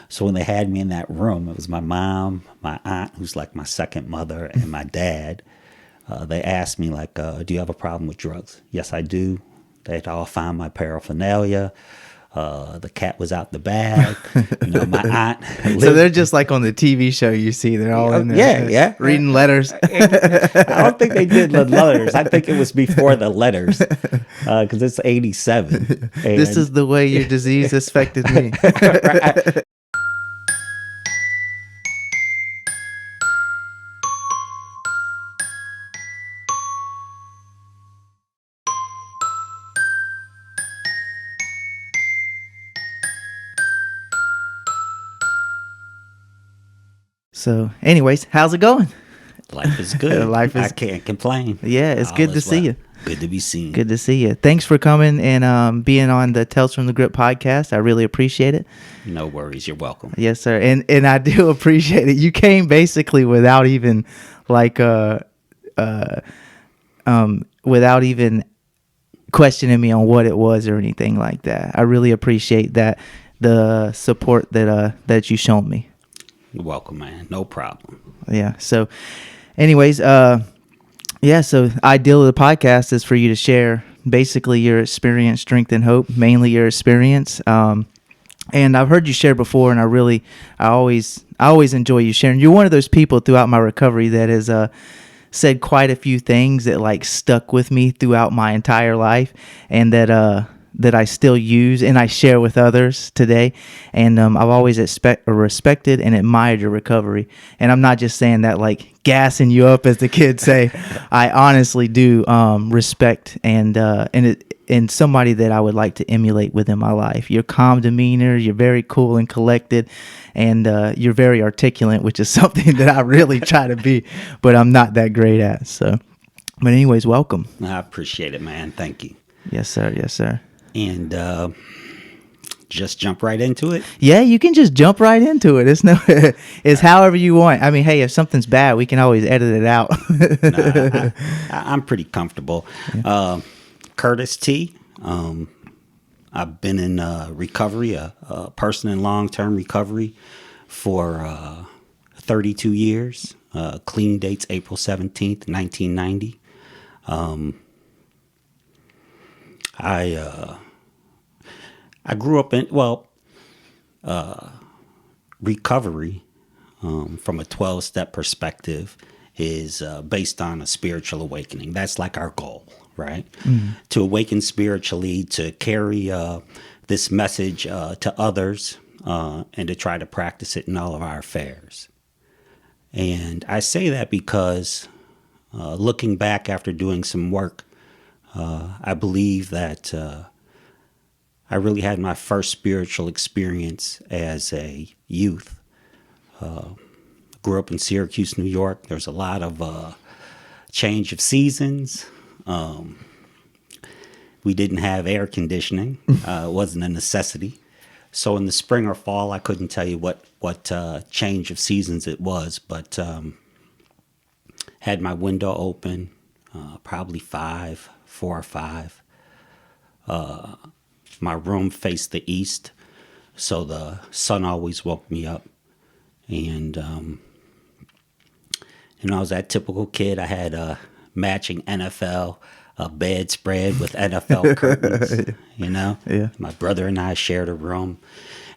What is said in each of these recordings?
So when they had me in that room, it was my mom, my aunt, who's like my second mother, and my dad. They asked me, like, do you have a problem with drugs? Yes, I do. They'd all found my paraphernalia. The cat was out the bag. My aunt lived. So they're just like on the TV show you see. They're all in there. Yeah. Reading letters. I don't think they did the letters. I think it was before the letters, because it's 87. This is the way your disease affected me. So, anyways, how's it going? Life is good. I can't complain. Yeah, it's good to see you. Good to be seen. Good to see you. Thanks for coming and being on the Tales from the Grip podcast. I really appreciate it. No worries. You're welcome. Yes, sir. And I do appreciate it. You came basically without even without even questioning me on what it was or anything like that. I really appreciate that, the support that you shown me. You're welcome, man. No problem. Yeah. So, anyways, so the ideal of the podcast is for you to share basically your experience, strength, and hope, mainly your experience. And I've heard you share before, and I always enjoy you sharing. You're one of those people throughout my recovery that has said quite a few things that like stuck with me throughout my entire life, and that I still use and I share with others today. And I've always respected and admired your recovery. And I'm not just saying that like gassing you up, as the kids say. I honestly do respect and somebody that I would like to emulate within my life. Your calm demeanor, you're very cool and collected, and you're very articulate, which is something that I really try to be, but I'm not that great at. So, but anyways, welcome. I appreciate it, man. Thank you. Yes, sir. Yes, sir. And just jump right into it. Yeah, you can just jump right into it. It's however you want. I mean, hey, if something's bad, we can always edit it out. I'm pretty comfortable. Yeah. Curtis T. I've been in recovery, a person in long-term recovery for 32 years. Clean date's April 17th, 1990. I grew up in, recovery from a 12-step perspective is based on a spiritual awakening. That's like our goal, right? Mm-hmm. To awaken spiritually, to carry this message to others, and to try to practice it in all of our affairs. And I say that because looking back after doing some work, I believe that I really had my first spiritual experience as a youth. Grew up in Syracuse, New York. There's a lot of change of seasons. We didn't have air conditioning. It wasn't a necessity. So in the spring or fall, I couldn't tell you what change of seasons it was, but had my window open, probably 4 or 5. My room faced the east, so the sun always woke me up. And, I was that typical kid. I had a matching NFL bedspread with NFL curtains, Yeah. My brother and I shared a room.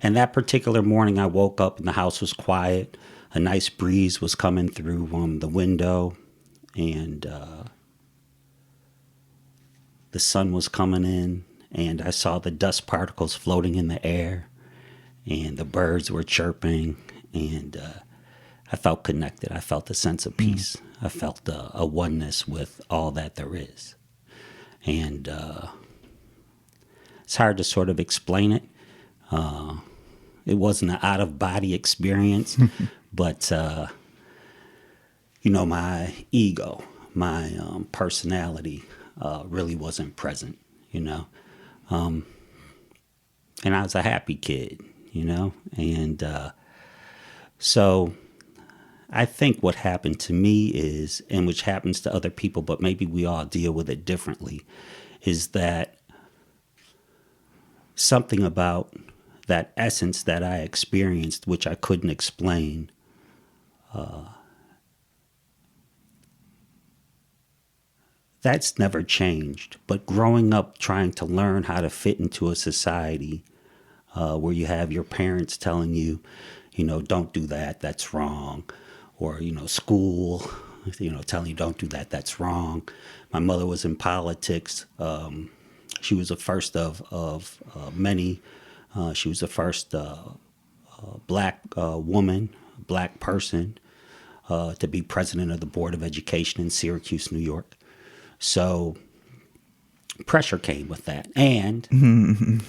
And that particular morning, I woke up and the house was quiet. A nice breeze was coming through the window, and the sun was coming in. And I saw the dust particles floating in the air, and the birds were chirping, and I felt connected. I felt a sense of peace. I felt a oneness with all that there is. And it's hard to sort of explain it. It wasn't an out-of-body experience, but, my ego, my personality really wasn't present, and I was a happy kid, and so I think what happened to me is, and which happens to other people, but maybe we all deal with it differently, is that something about that essence that I experienced, which I couldn't explain, that's never changed. But growing up trying to learn how to fit into a society where you have your parents telling you, don't do that, that's wrong. Or, school, telling you don't do that, that's wrong. My mother was in politics. She was the first of many. She was the first black woman, black person to be president of the Board of Education in Syracuse, New York. So pressure came with that. And,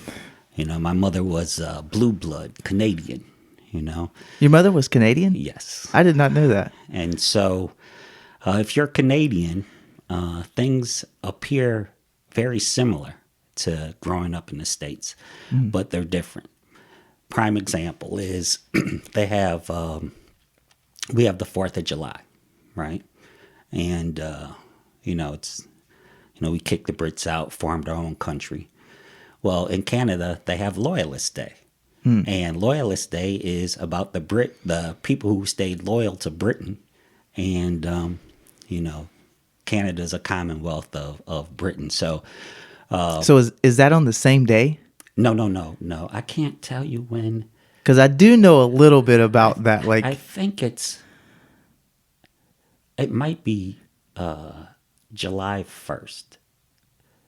my mother was blue blood, Canadian, Your mother was Canadian? Yes. I did not know that. And so if you're Canadian, things appear very similar to growing up in the States, but they're different. Prime example is we have the 4th of July, right? And, we kicked the Brits out, formed our own country. Well, in Canada, they have Loyalist Day. And Loyalist Day is about the people who stayed loyal to Britain. And, Canada is a commonwealth of Britain. So, is that on the same day? No. I can't tell you when. Because I do know a little bit about that. Like, I think it might be July 1st.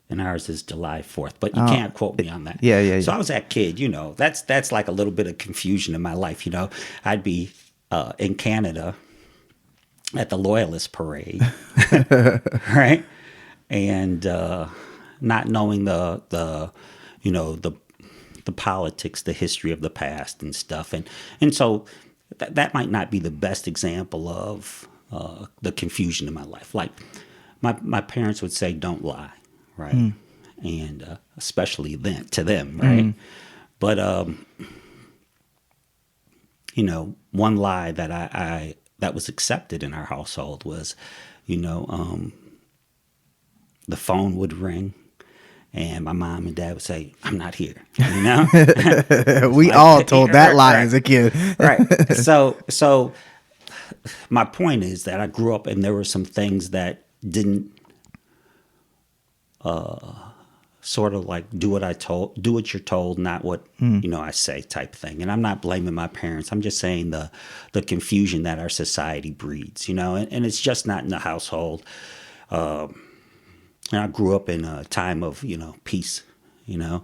And ours is July 4th, but you can't quote me on that. Yeah. So I was that kid, that's like a little bit of confusion in my life. I'd be in Canada at the Loyalist Parade, right? And not knowing the politics, the history of the past and stuff. And so that might not be the best example of the confusion in my life. Like my parents would say, don't lie. Right. And especially then to them. Right. But, one lie that I that was accepted in our household was, the phone would ring and my mom and dad would say, I'm not here. We all told that lie as a kid. Right. So my point is that I grew up and there were some things that didn't, sort of like do what you're told, not what I say type thing. And I'm not blaming my parents. I'm just saying the confusion that our society breeds, and it's just not in the household. And I grew up in a time of peace, and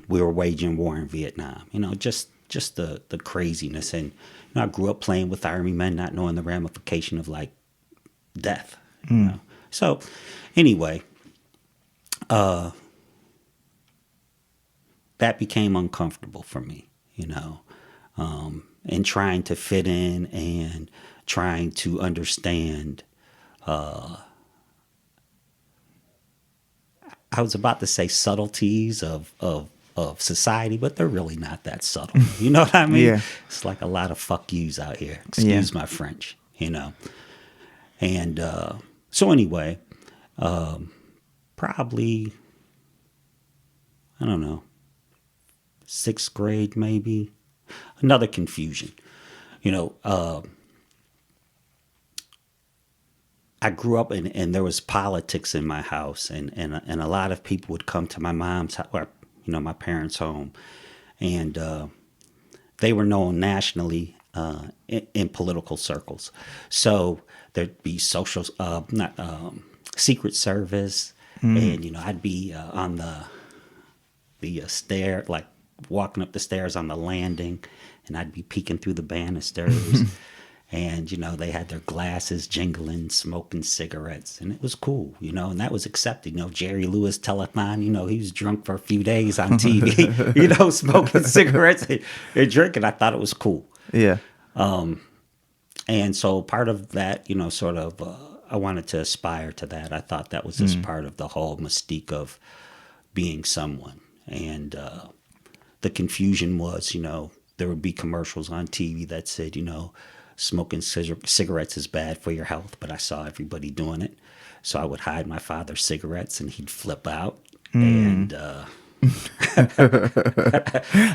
we were waging war in Vietnam. Just the craziness. And I grew up playing with army men, not knowing the ramification of like death. So anyway, that became uncomfortable for me, and trying to fit in and trying to understand. I was about to say subtleties of society, but they're really not that subtle. You know what I mean? Yeah. It's like a lot of fuck yous out here. Excuse my French, And so anyway, probably, I don't know, 6th grade maybe, another confusion. I grew up and there was politics in my house, and a lot of people would come to my mom's house, or my parents' home, and they were known nationally in political circles. So there'd be Secret Service, and I'd be on the stair, like walking up the stairs on the landing, and I'd be peeking through the banisters. And, they had their glasses jingling, smoking cigarettes, and it was cool, and that was accepted. Jerry Lewis telethon, he was drunk for a few days on TV, smoking cigarettes and drinking. I thought it was cool. Yeah. And so part of that, sort of, I wanted to aspire to that. I thought that was just part of the whole mystique of being someone. And the confusion was, there would be commercials on TV that said, smoking cigarettes is bad for your health, but I saw everybody doing it. So I would hide my father's cigarettes and he'd flip out. And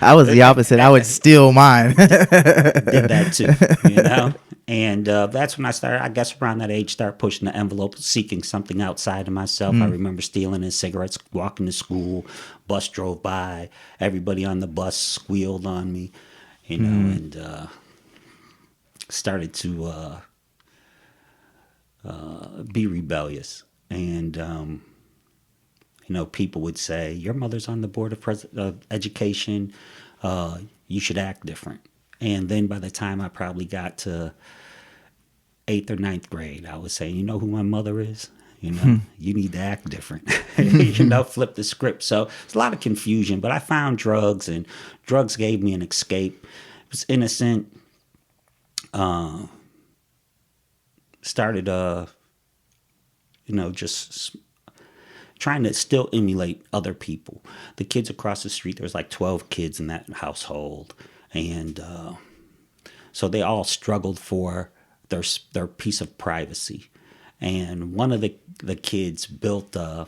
I was the opposite. I would steal mine. Did that too, you know? And that's when I started, I guess around that age, start pushing the envelope, seeking something outside of myself. I remember stealing his cigarettes, walking to school, bus drove by, everybody on the bus squealed on me, you know, and started to be rebellious. And, you know, people would say, your mother's on the board of education, you should act different. And then by the time I probably got to 8th or 9th grade, I was saying, you know who my mother is? You know, you need to act different, you know, flip the script. So it's a lot of confusion, but I found drugs, and drugs gave me an escape. It was innocent. Started, you know, just trying to still emulate other people. The kids across the street, there was like 12 kids in that household. And so they all struggled for their piece of privacy. And one of the kids built a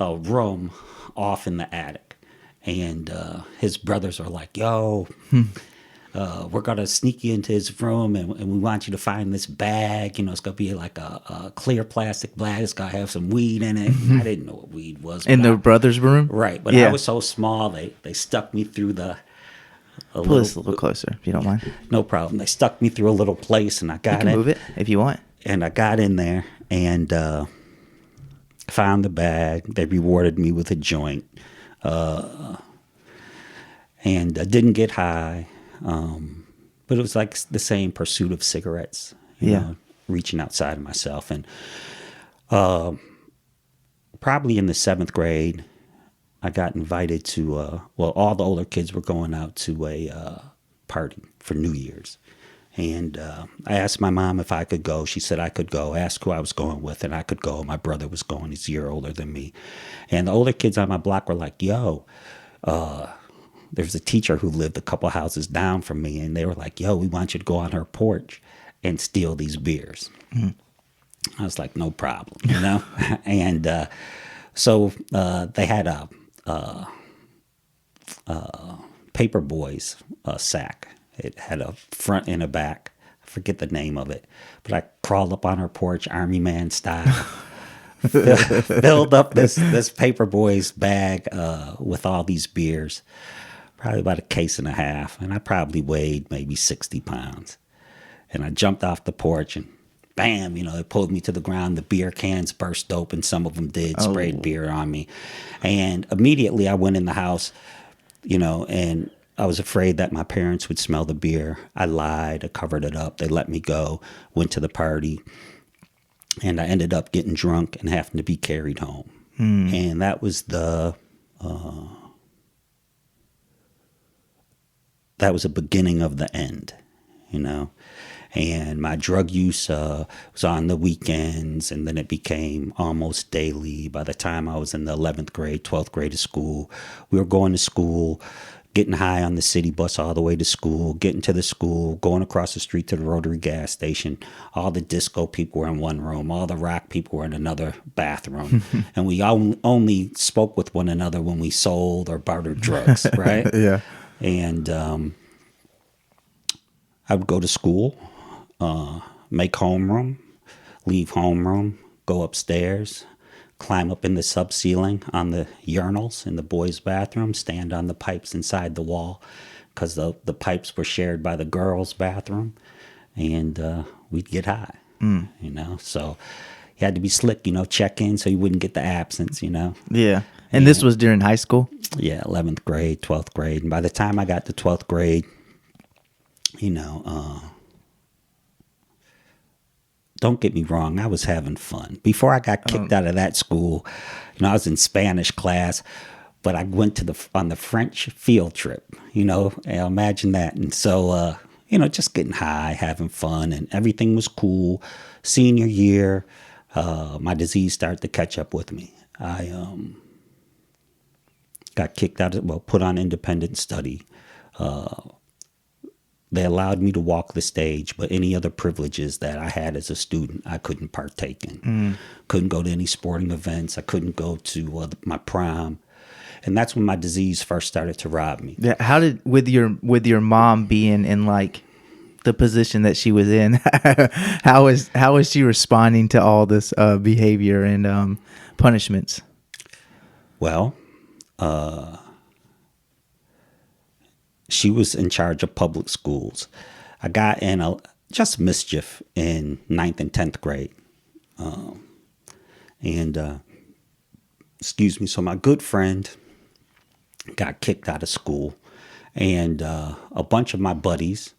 room off in the attic. And his brothers are like, yo, we're going to sneak you into his room, and we want you to find this bag. You know, it's going to be like a clear plastic bag. It's going to have some weed in it. I didn't know what weed was. In the brother's room? Right. But Yeah. I was so small, they stuck me through Pull this a little closer, if you don't mind. No problem. They stuck me through a little place, and I got You can move it if you want. And I got in there and found the bag. They rewarded me with a joint. And I didn't get high. But it was like the same pursuit of cigarettes, you know, reaching outside of myself. And probably in the 7th grade, I got invited to, all the older kids were going out to a party for New Year's. And I asked my mom if I could go. She said I could go. I asked who I was going with, and I could go. My brother was going. He's a year older than me. And the older kids on my block were like, yo, there's a teacher who lived a couple houses down from me, and they were like, yo, we want you to go on her porch and steal these beers. I was like, no problem, you know? And so they had a paper boys sack. It had a front and a back. I forget the name of it. But I crawled up on her porch, Army Man style, filled up this paper boys bag with all these beers, probably about a case and a half. And I probably weighed maybe 60 pounds. And I jumped off the porch and bam, you know, it pulled me to the ground. The beer cans burst open. Some of them did, sprayed beer on me. And immediately I went in the house, you know, and I was afraid that my parents would smell the beer. I lied. I covered it up. They let me go, went to the party, and I ended up getting drunk and having to be carried home. And that was the beginning of the end, you know. And my drug use was on the weekends, and then it became almost daily. By the time I was in the 11th grade, 12th grade of school, we were going to school, getting high on the city bus all the way to school, getting to the school, going across the street to the Rotary gas station. All the disco people were in one room. All the rock people were in another bathroom. And we only spoke with one another when we sold or bartered drugs, right? Yeah. And I would go to school, make homeroom, leave homeroom, go upstairs, climb up in the sub-ceiling on the urinals in the boys' bathroom, stand on the pipes inside the wall because the pipes were shared by the girls' bathroom, and we'd get high, you know. So you had to be slick, you know, check in so you wouldn't get the absence, you know. Yeah. And this was during high school? Yeah, 11th grade, 12th grade. And by the time I got to 12th grade, you know, don't get me wrong, I was having fun. Before I got kicked out of that school, you know, I was in Spanish class, but I went on the French field trip, you know, imagine that. And so, you know, just getting high, having fun, and everything was cool. Senior year, my disease started to catch up with me. I got kicked out, put on independent study. They allowed me to walk the stage, but any other privileges that I had as a student, I couldn't partake in. Couldn't go to any sporting events. I couldn't go to my prom. And that's when my disease first started to rob me. Yeah. How did with your mom being in like the position that she was in, how was she responding to all this behavior and punishments? Well, she was in charge of public schools. I got in just mischief in 9th and 10th grade. And excuse me, so my good friend got kicked out of school, and a bunch of my buddies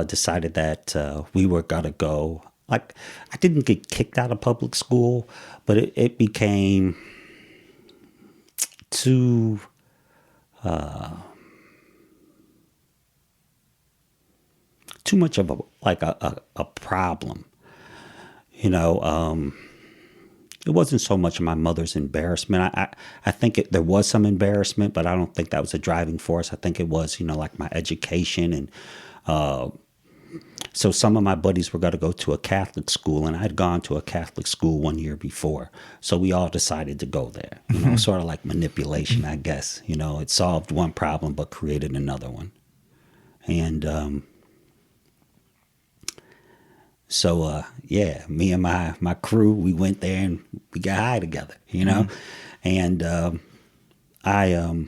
decided that we were gonna go. Like, I didn't get kicked out of public school, but it became too much of a problem, you know. It wasn't so much my mother's embarrassment. I think there was some embarrassment, but I don't think that was a driving force. I think it was, like my education. And so some of my buddies were going to go to a Catholic school, and I'd gone to a Catholic school 1 year before. So we all decided to go there, sort of like manipulation, I guess. It solved one problem, but created another one. And so, me and my crew, we went there and we got high together, And I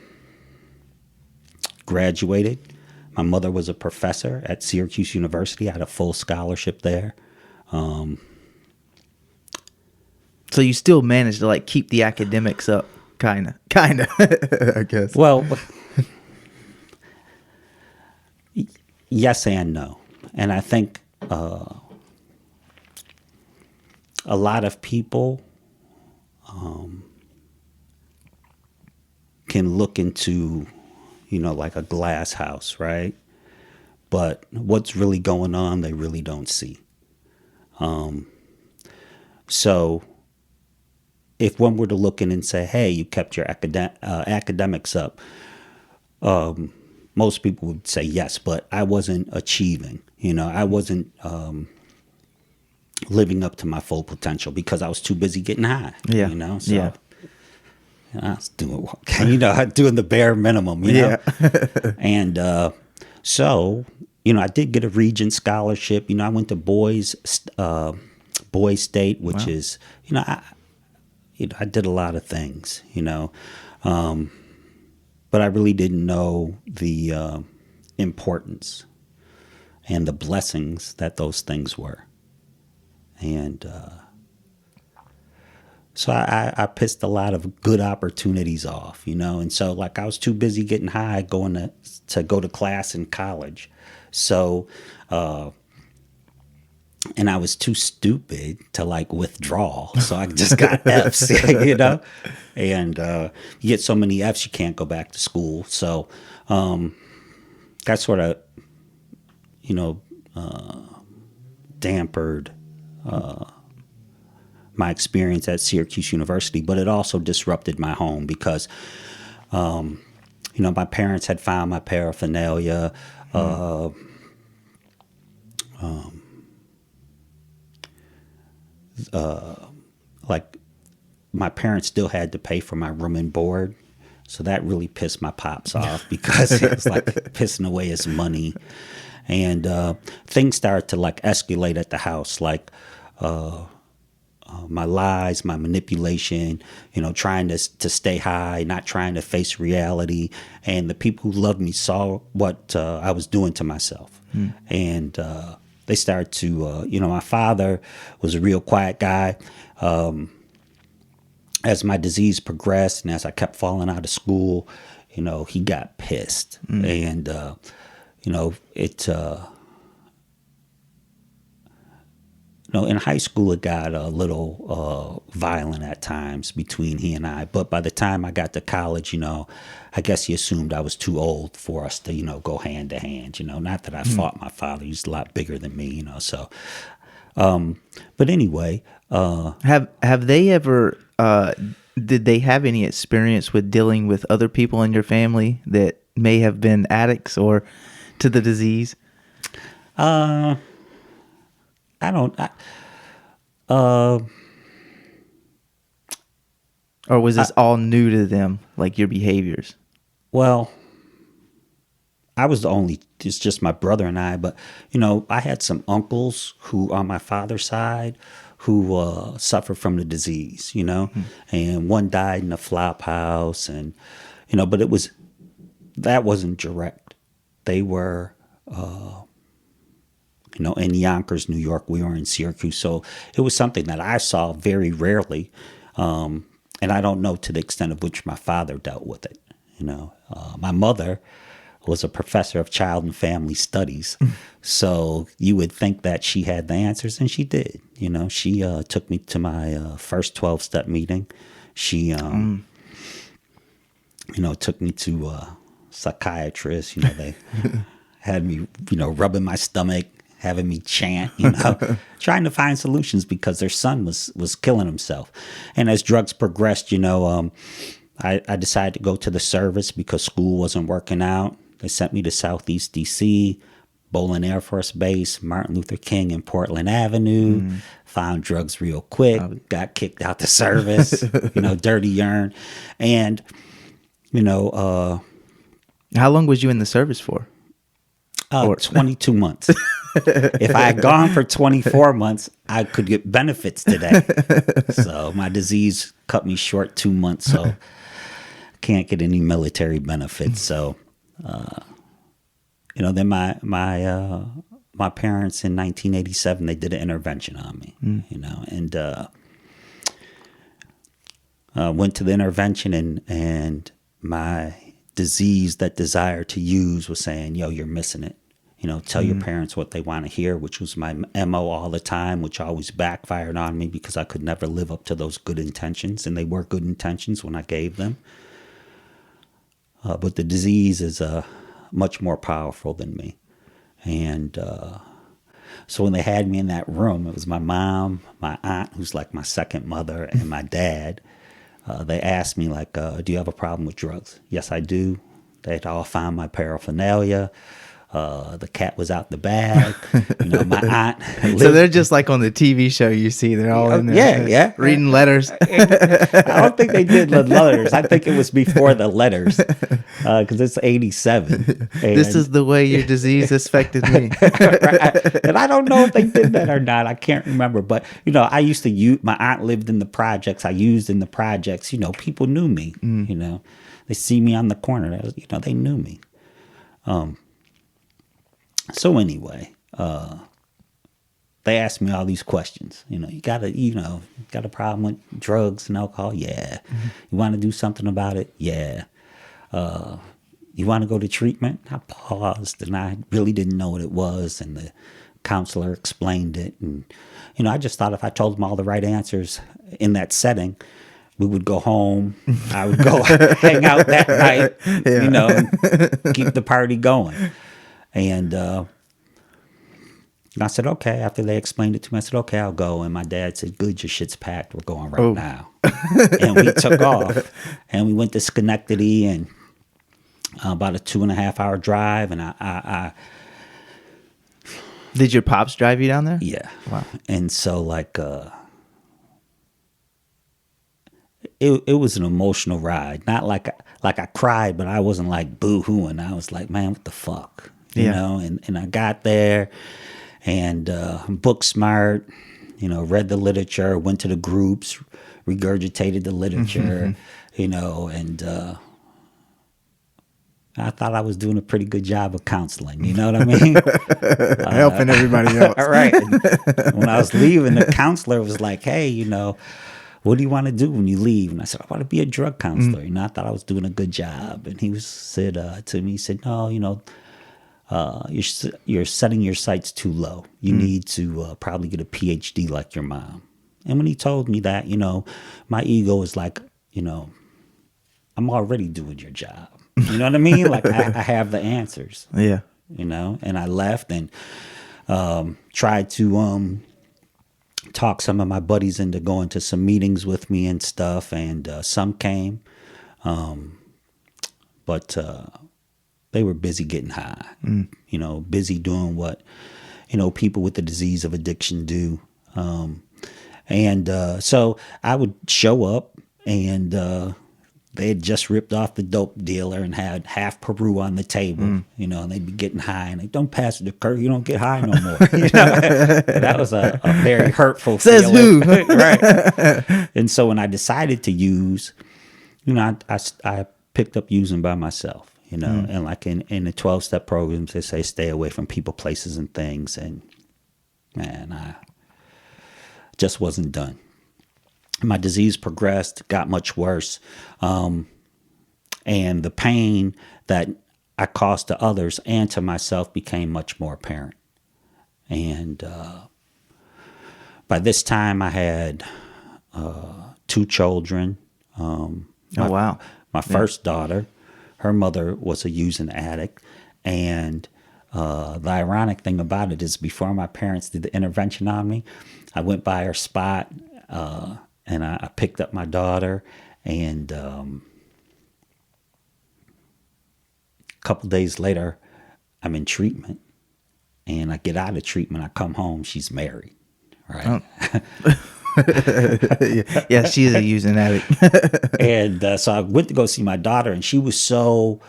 graduated. My mother was a professor at Syracuse University. I had a full scholarship there. So you still managed to like keep the academics up, kind of, I guess. Well, yes and no. And I think a lot of people can look into, like a glass house, right? But what's really going on, they really don't see. So if one were to look in and say, hey, you kept your academics up, most people would say yes, but I wasn't achieving. I wasn't living up to my full potential because I was too busy getting high. Yeah. So I was doing, doing the bare minimum. And so I did get a Regent scholarship. I went to Boys State, which is I did a lot of things. But I really didn't know the importance and the blessings that those things were. And so I pissed a lot of good opportunities off, and so like I was too busy getting high going to go to class in college. So and I was too stupid to like withdraw. So I just got F's, and you get so many F's, you can't go back to school. So that sort of, dampered my experience at Syracuse University, but it also disrupted my home because, my parents had found my paraphernalia. Like my parents still had to pay for my room and board. So that really pissed my pops off because it was like pissing away his money. And things started to like escalate at the house, like my lies, my manipulation, trying to stay high, not trying to face reality. And the people who loved me saw what I was doing to myself. And they started to, my father was a real quiet guy. As my disease progressed and as I kept falling out of school, he got pissed. And, in high school, it got a little violent at times between he and I. But by the time I got to college, I guess he assumed I was too old for us to, go hand to hand. Not that I fought my father; he's a lot bigger than me. So, but anyway, have they ever? Did they have any experience with dealing with other people in your family that may have been addicts or to the disease? Or was this all new to them, like your behaviors? Well, I was the only, it's just my brother and I, but, I had some uncles who, on my father's side, who suffered from the disease, and one died in a flop house, and, but that wasn't direct. They were, in Yonkers, New York. We were in Syracuse. So it was something that I saw very rarely. And I don't know to the extent of which my father dealt with it. My mother was a professor of child and family studies. So you would think that she had the answers, and she did. She took me to my first 12-step meeting. She, took me to a psychiatrist. They had me, rubbing my stomach, having me chant, trying to find solutions because their son was killing himself. And as drugs progressed, I decided to go to the service because school wasn't working out. They sent me to Southeast DC, Bolin Air Force Base, Martin Luther King and Portland Avenue. Found drugs real quick, got kicked out the service, dirty urine. And, how long was you in the service for? 22 months. If I had gone for 24 months, I could get benefits today. So my disease cut me short 2 months, so I can't get any military benefits. So, then my parents in 1987, they did an intervention on me, and went to the intervention, and my disease, that desire to use, was saying, yo, you're missing it. Tell your parents what they want to hear, which was my MO all the time, which always backfired on me because I could never live up to those good intentions. And they were good intentions when I gave them. But the disease is much more powerful than me. And so when they had me in that room, it was my mom, my aunt, who's like my second mother, and my dad. They asked me, like, do you have a problem with drugs? Yes, I do. They'd all found my paraphernalia. The cat was out the bag. My aunt. So they're just like on the TV show you see. They're all in there. Yeah. Reading letters. I don't think they did the letters. I think it was before the letters because it's 87. This is the way your disease affected me. Right. And I don't know if they did that or not. I can't remember. But, I used to use, my aunt lived in the projects. I used in the projects. People knew me. They see me on the corner. They knew me. So anyway, they asked me all these questions. You got a problem with drugs and alcohol? Yeah. You want to do something about it? Yeah. You want to go to treatment? I paused, and I really didn't know what it was, and the counselor explained it. And, I just thought if I told them all the right answers in that setting, we would go home. I would go hang out that night, and keep the party going. And I said, okay. After they explained it to me, I said, okay, I'll go. And my dad said, good, your shit's packed. We're going right now. And we took off. And we went to Schenectady, and about a 2.5-hour drive. And I Did your pops drive you down there? Yeah. Wow. And so, like, it was an emotional ride. Not like I cried, but I wasn't like boo-hooing. I was like, man, what the fuck? You know? And I got there, and I'm book smart, read the literature, went to the groups, regurgitated the literature, and I thought I was doing a pretty good job of counseling. You know what I mean? Helping everybody else. Right. And when I was leaving, the counselor was like, hey, what do you want to do when you leave? And I said, I want to be a drug counselor. I thought I was doing a good job. And he said to me, he said, no, you're setting your sights too low. You need to probably get a PhD like your mom. And when he told me that, my ego was like, I'm already doing your job. You know what I mean? Like I have the answers. Yeah. And I left and tried to talk some of my buddies into going to some meetings with me and stuff. And some came, but they were busy getting high, busy doing what, people with the disease of addiction do. So I would show up and they had just ripped off the dope dealer and had half Peru on the table, you know, and they'd be getting high, and they don't pass the curve, you don't get high no more. You know? That was a very hurtful Says feeling. who? Right. And so when I decided to use, you know, I picked up using by myself, you know, and like in the 12-step programs, they say stay away from people, places, and things. And man, I just wasn't done. My disease progressed, got much worse. And the pain that I caused to others and to myself became much more apparent. And by this time, I had 2 children. Wow. My first daughter, her mother was a using addict. And the ironic thing about it is before my parents did the intervention on me, I went by her spot and I picked up my daughter. And a couple days later, I'm in treatment. And I get out of treatment. I come home. She's married. Right. Yeah, she's a using addict. And so I went to go see my daughter, and she was so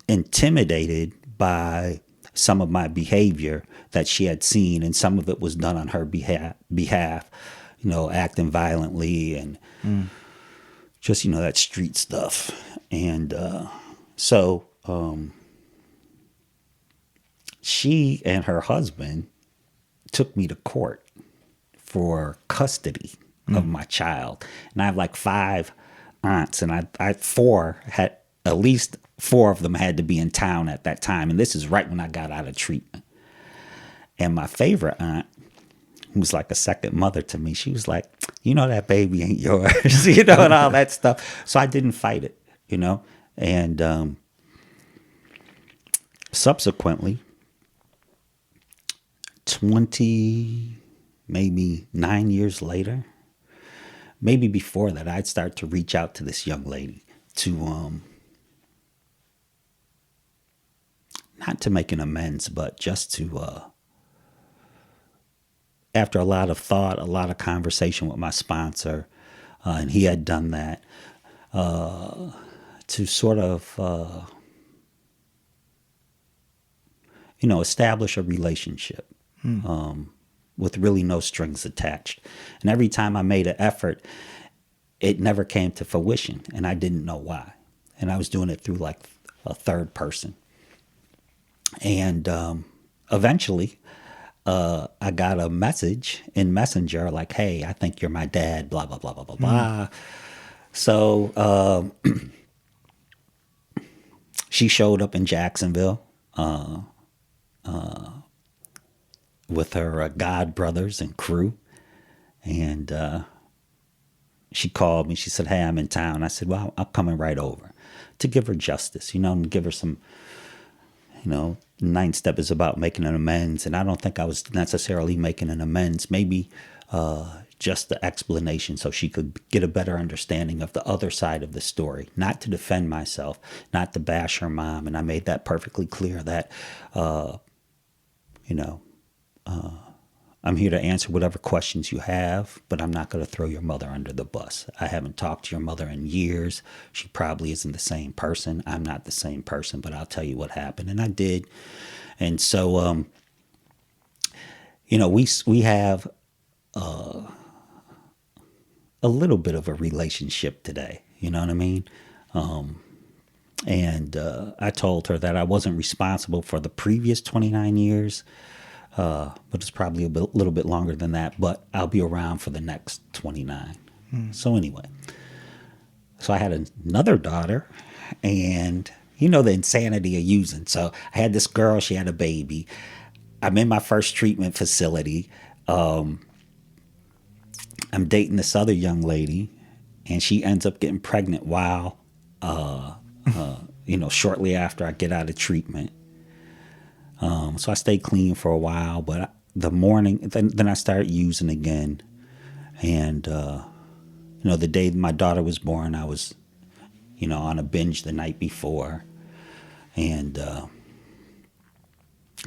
intimidated by some of my behavior that she had seen, and some of it was done on her behalf, you know, acting violently and just, you know, that street stuff. And so she and her husband took me to court for custody of my child. And I have like 5 aunts, and I 4 had, at least 4 of them had to be in town at that time. And this is right when I got out of treatment. And my favorite aunt, who was like a second mother to me, she was like, you know, that baby ain't yours, you know, and all that stuff. So I didn't fight it, you know. And subsequently, maybe 9 years later, maybe before that, I'd start to reach out to this young lady to, not to make an amends, but just to, after a lot of thought, a lot of conversation with my sponsor, and he had done that, to sort of, you know, establish a relationship. With really no strings attached. And every time I made an effort, it never came to fruition, and I didn't know why. And I was doing it through like a third person. And eventually, I got a message in Messenger like, hey, I think you're my dad, blah, blah, blah, blah, blah, blah. So she showed up in Jacksonville with her God brothers and crew. And she called me. She said, hey, I'm in town. I said, well, I'm coming right over to give her justice, you know, and give her some, you know, 9th step is about making an amends. And I don't think I was necessarily making an amends, maybe just the explanation so she could get a better understanding of the other side of the story, not to defend myself, not to bash her mom. And I made that perfectly clear that, you know, I'm here to answer whatever questions you have, but I'm not going to throw your mother under the bus. I haven't talked to your mother in years. She probably isn't the same person. I'm not the same person, but I'll tell you what happened. And I did. And so, you know, we have a little bit of a relationship today. You know what I mean? And I told her that I wasn't responsible for the previous 29 years. But it's probably a little bit longer than that, but I'll be around for the next 29. So anyway, so I had another daughter, and you know the insanity of using. So I had this girl, she had a baby. I'm in my first treatment facility. I'm dating this other young lady, and she ends up getting pregnant while, you know, shortly after I get out of treatment. So I stayed clean for a while, but the morning, then I started using again. And, you know, the day my daughter was born, I was, you know, on a binge the night before. And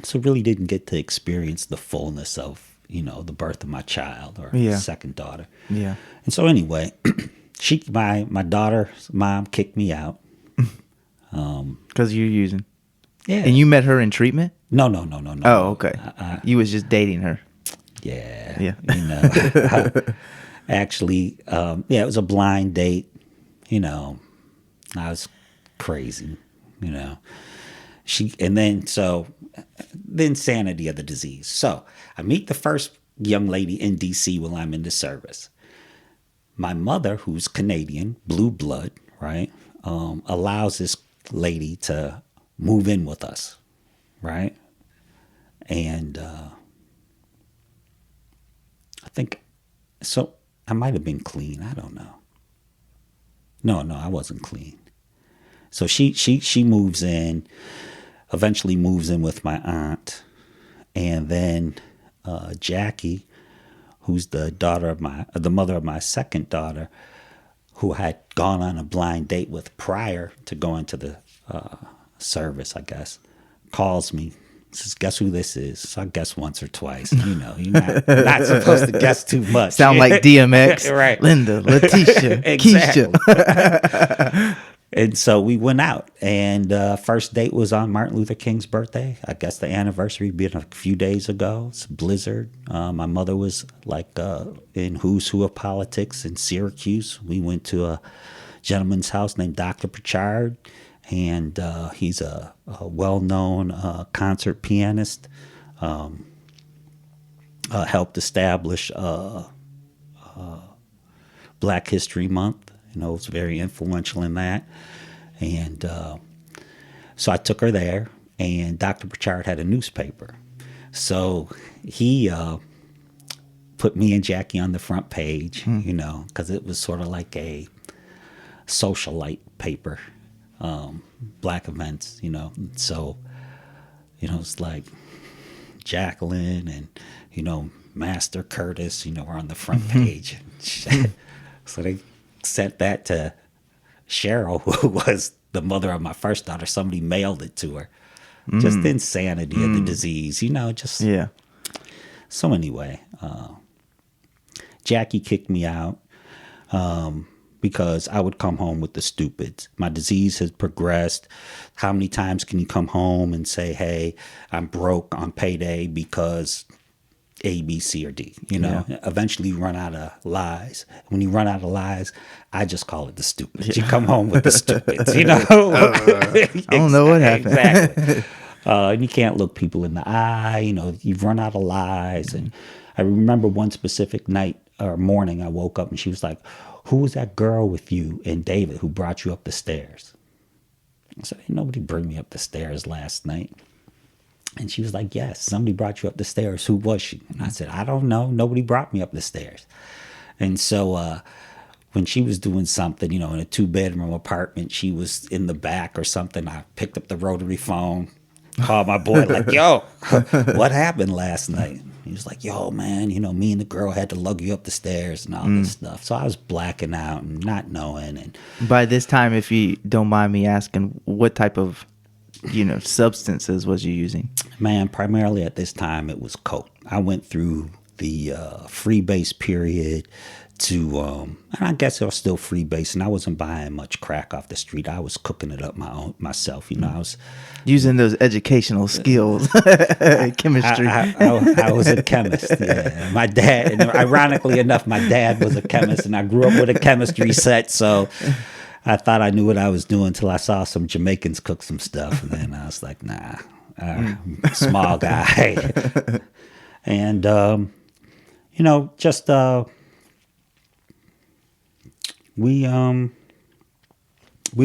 so really didn't get to experience the fullness of, the birth of my child or Yeah. second daughter. Yeah. And so anyway, my daughter's mom kicked me out. Because you're using. Yeah. And you met her in treatment? No. Oh, okay. You was just dating her. Yeah. Yeah. Actually, it was a blind date. I was crazy, the insanity of the disease. So I meet the first young lady in DC while I'm in the service. My mother, who's Canadian, blue blood, right, allows this lady to move in with us, right? And I think, so I might have been clean. I don't know. No, I wasn't clean. So she moves in, eventually moves in with my aunt. And then Jackie, who's the mother of my second daughter, who I had gone on a blind date with prior to going to the service, I guess, calls me. Says, guess who this is? So I guess once or twice. You're not supposed to guess too much. Sound like DMX. Right. Linda, Letitia, Exactly. Keisha. And so we went out, and first date was on Martin Luther King's birthday. I guess the anniversary being a few days ago. It's a blizzard. My mother was like in who's who of politics in Syracuse. We went to a gentleman's house named Dr. Pritchard, and he's a well-known concert pianist. Helped establish Black History Month. Was very influential in that. And so I took her there, and Dr. Pritchard had a newspaper. So he put me and Jackie on the front page, because it was sort of like a socialite paper, Black events, So, it's like Jacqueline and, Master Curtis, were on the front page. So they sent that to Cheryl, who was the mother of my first daughter. Somebody mailed it to her. Just the insanity of the disease, Yeah. So anyway, Jackie kicked me out because I would come home with the stupids. My disease has progressed. How many times can you come home and say, hey, I'm broke on payday because A, B, C, or D? Eventually you run out of lies. When you run out of lies, I just call it the stupids. Yeah. You come home with the stupids, I don't know what happened. Exactly. And you can't look people in the eye. You've run out of lies. And I remember one specific night or morning, I woke up and she was like, who was that girl with you and David who brought you up the stairs? I said, ain't nobody bring me up the stairs last night. And she was like, yes, somebody brought you up the stairs. Who was she? And I said, I don't know. Nobody brought me up the stairs. And so when she was doing something, in a 2-bedroom apartment, she was in the back or something. I picked up the rotary phone, called my boy like, yo, what happened last night? He was like, yo, man, me and the girl had to lug you up the stairs and all this stuff. So I was blacking out and not knowing. And by this time, if you don't mind me asking, what type of substances was you using? Man, primarily at this time, it was coke. I went through the freebase period to, and I guess it was still freebase, and I wasn't buying much crack off the street. I was cooking it up myself. I was using those educational skills, chemistry. I was a chemist. Yeah. My dad, and ironically enough, my dad was a chemist, and I grew up with a chemistry set, so I thought I knew what I was doing until I saw some Jamaicans cook some stuff. And then I was like, nah, small guy. And, we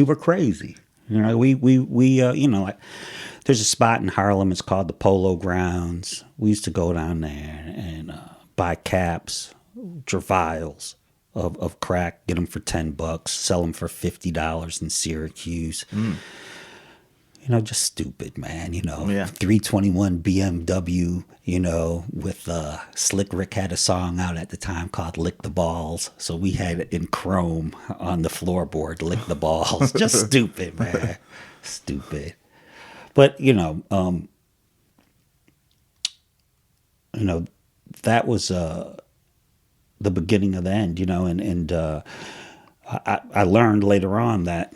were crazy. Like there's a spot in Harlem. It's called the Polo Grounds. We used to go down there and buy caps, vials of crack, get them for $10, sell them for $50 in Syracuse. Just stupid, man. 321 BMW, with Slick Rick had a song out at the time called Lick the Balls. So we had it in chrome on the floorboard, Lick the Balls. Just stupid, man. Stupid. But, the that was the beginning of the end, and I learned later on that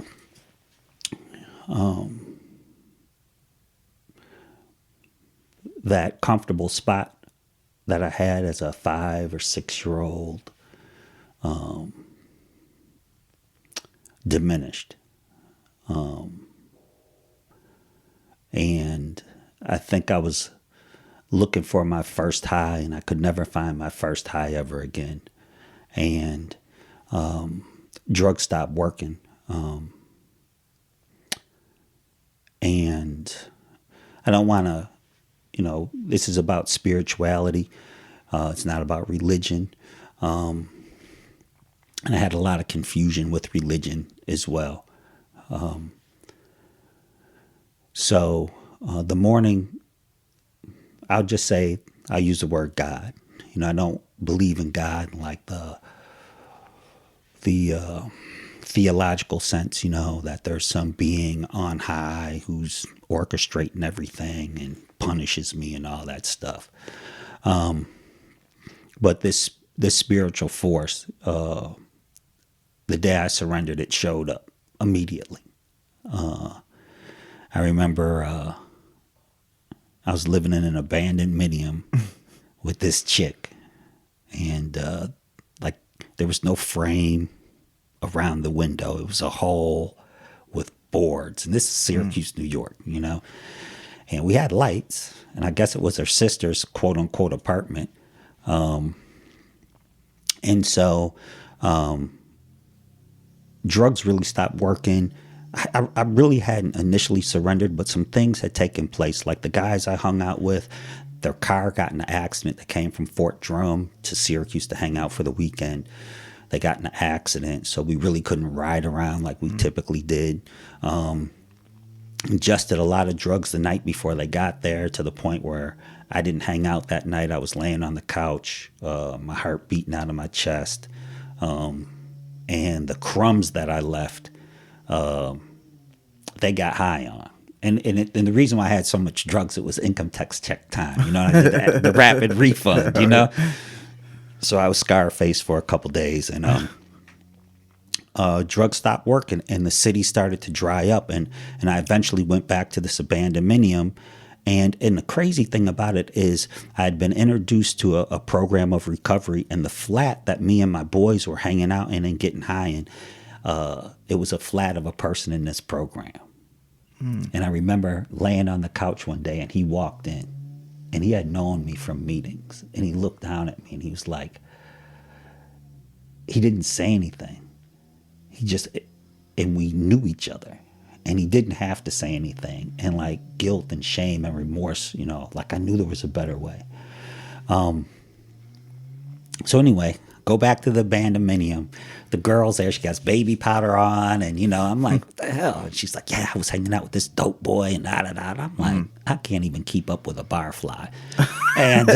that comfortable spot that I had as a 5 or 6-year-old diminished. And I think I was looking for my first high, and I could never find my first high ever again. And drugs stopped working. And I don't want to, this is about spirituality. It's not about religion. And I had a lot of confusion with religion as well. So the morning, I'll just say, I use the word God. I don't believe in God in like the theological sense, that there's some being on high who's orchestrating everything and punishes me and all that stuff. But this spiritual force, the day I surrendered, it showed up immediately. I remember I was living in an abandoned minium with this chick, and there was no frame around the window. It was a hole with boards, and this is Syracuse, New York, and we had lights, and I guess it was her sister's quote unquote apartment. And so drugs really stopped working. I really hadn't initially surrendered, but some things had taken place. Like the guys I hung out with, their car got in an accident. They came from Fort Drum to Syracuse to hang out for the weekend. They got in an accident, so we really couldn't ride around like we typically did. Ingested a lot of drugs the night before they got there, to the point where I didn't hang out that night. I was laying on the couch, my heart beating out of my chest. And the crumbs that I left, they got high on. And the reason why I had so much drugs, it was income tax check time. I did the rapid refund, So I was Scarface for a couple days, and drugs stopped working, and the city started to dry up, and I eventually went back to this abandoned minium. And the crazy thing about it is I had been introduced to a program of recovery, and the flat that me and my boys were hanging out in and getting high in, it was a flat of a person in this program. And I remember laying on the couch one day, and he walked in, and he had known me from meetings, and he looked down at me, and he was like, he didn't say anything. And we knew each other, and he didn't have to say anything. And like guilt and shame and remorse, like I knew there was a better way. So anyway, go back to the abandoned minium. The girl's there. She got baby powder on, and I'm like, what the hell? And she's like, yeah, I was hanging out with this dope boy, and da da da. I'm like, I can't even keep up with a barfly. And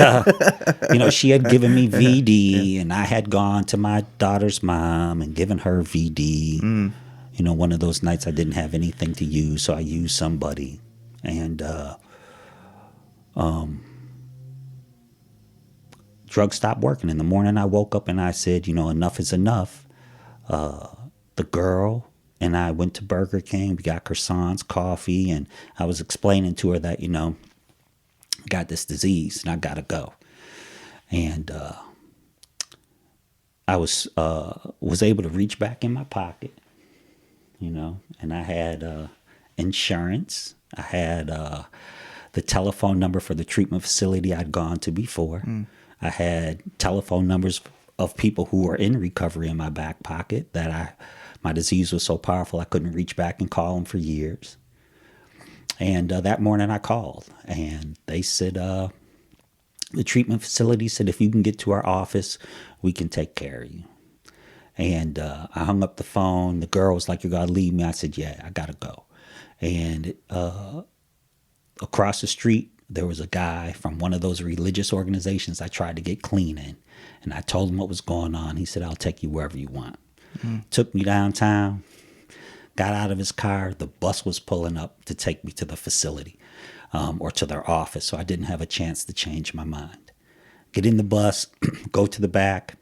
she had given me VD, and I had gone to my daughter's mom and given her VD. One of those nights I didn't have anything to use, so I used somebody, and drugs stopped working. In the morning, I woke up and I said, enough is enough. The girl and I went to Burger King. We got croissants, coffee, and I was explaining to her that, I got this disease and I got to go. And I was able to reach back in my pocket, and I had insurance. I had the telephone number for the treatment facility I'd gone to before. I had telephone numbers of people who were in recovery in my back pocket that my disease was so powerful I couldn't reach back and call them for years. And that morning I called, and they said, the treatment facility said, if you can get to our office, we can take care of you. And I hung up the phone. The girl was like, you got to leave me. I said, yeah, I got to go. And across the street, there was a guy from one of those religious organizations I tried to get clean in. And I told him what was going on. He said, I'll take you wherever you want. Took me downtown, got out of his car. The bus was pulling up to take me to the facility or to their office. So I didn't have a chance to change my mind. get in the bus, go to the back.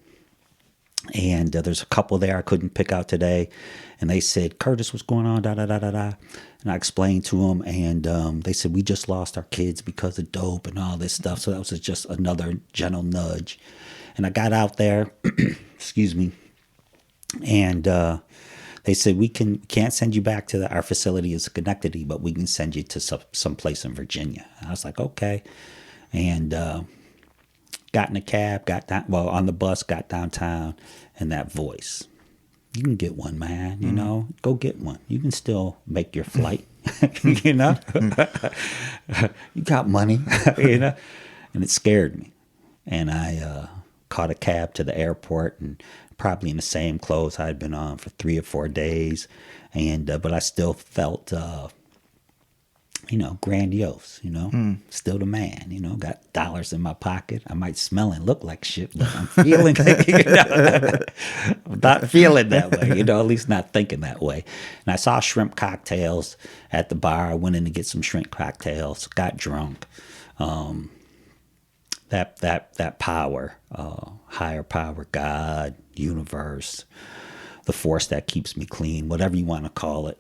And there's a couple there I couldn't pick out today. And they said, Curtis, what's going on? Da, da, da, da, da. And I explained to them. And they said, we just lost our kids because of dope and all this stuff. So that was just another gentle nudge. And I got out there, excuse me. And they said, we can't send you back to our facility in Schenectady, but we can send you to some place in Virginia. And I was like, okay. And got in a cab, on the bus, got downtown, and that voice. You can get one, man, you know, go get one. You can still make your flight, you know. You got money, you know. And it scared me. And I caught a cab to the airport, and probably in the same clothes I had been on for 3 or 4 days. And but I still felt you know, grandiose, you know, still the man, you know, got dollars in my pocket. I might smell and look like shit, but I'm feeling, you know, I'm not feeling that way, you know, at least not thinking that way. And I saw shrimp cocktails at the bar. I went in to get some shrimp cocktails, got drunk. That power, higher power, God, universe, the force that keeps me clean, whatever you want to call it.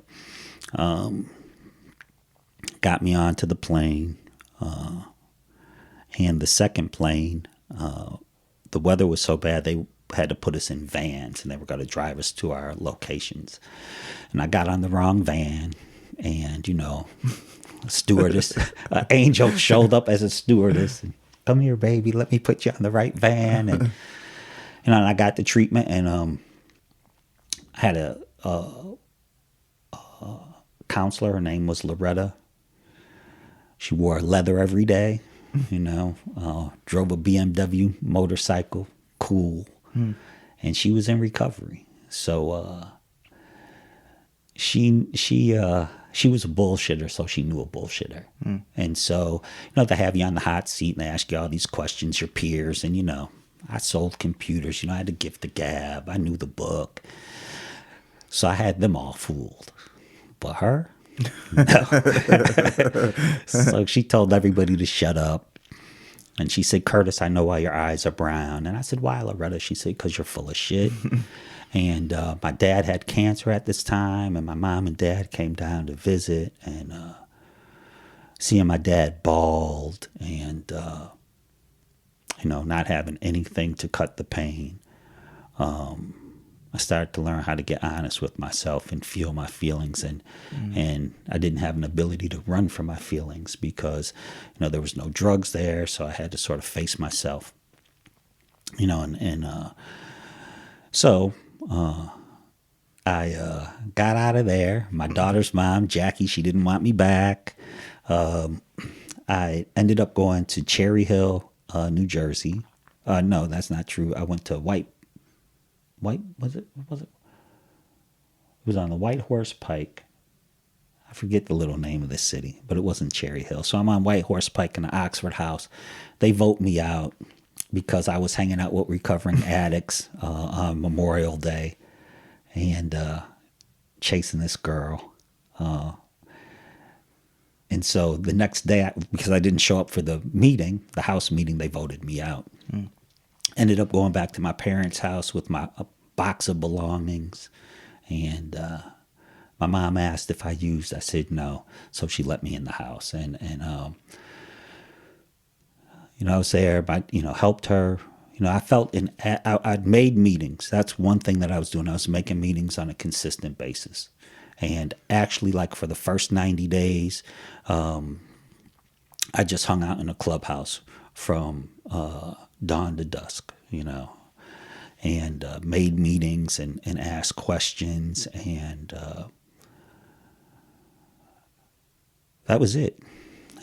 Got me onto the plane, and the second plane, the weather was so bad they had to put us in vans, and they were going to drive us to our locations. And I got on the wrong van, and, you know, a stewardess, an angel showed up as a stewardess. And, come here, baby, let me put you on the right van. And, you know, and I got the treatment, and I had a counselor. Her name was Loretta. She wore leather every day, you know, drove a BMW motorcycle, cool. And she was in recovery. So she was a bullshitter, so she knew a bullshitter. And so, you know, they have you on the hot seat and they ask you all these questions, your peers. And, you know, I sold computers, you know, I had the gift the gab. I knew the book. So I had them all fooled. But her? No. So she told everybody to shut up. And she said, Curtis, I know why your eyes are brown. And I said, why, Loretta? She said, because you're full of shit. And my dad had cancer at this time, and my mom and dad came down to visit. And seeing my dad bald and, you know, not having anything to cut the pain, I started to learn how to get honest with myself and feel my feelings. And I didn't have an ability to run from my feelings because, you know, there was no drugs there. So I had to sort of face myself, you know, so I got out of there. My daughter's mom, Jackie, she didn't want me back. I ended up going to Cherry Hill, New Jersey. No, that's not true. I went to White, was it? It was on the White Horse Pike. I forget the little name of the city, but it wasn't Cherry Hill. So I'm on White Horse Pike in the Oxford House. They vote me out because I was hanging out with recovering addicts on Memorial Day and chasing this girl. And so the next day, because I didn't show up for the meeting, the house meeting, they voted me out. Ended up going back to my parents' house with a box of belongings. And my mom asked if I used. I said no. So she let me in the house. And you know, I was there, you know, helped her. You know, I felt I'd made meetings. That's one thing that I was doing. I was making meetings on a consistent basis. And actually, like for the first 90 days, I just hung out in a clubhouse from dawn to dusk, you know, and made meetings and asked questions. And that was it.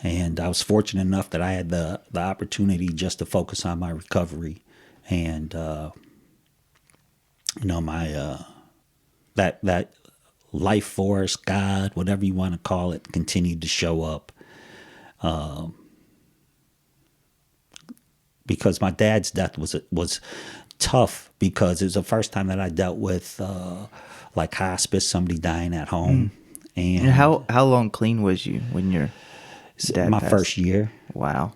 And I was fortunate enough that I had the opportunity just to focus on my recovery. And, you know, my that life force, God, whatever you want to call it, continued to show up. Because my dad's death was tough because it was the first time that I dealt with like hospice, somebody dying at home. And how long clean was you when your dad my passed? first year. Wow.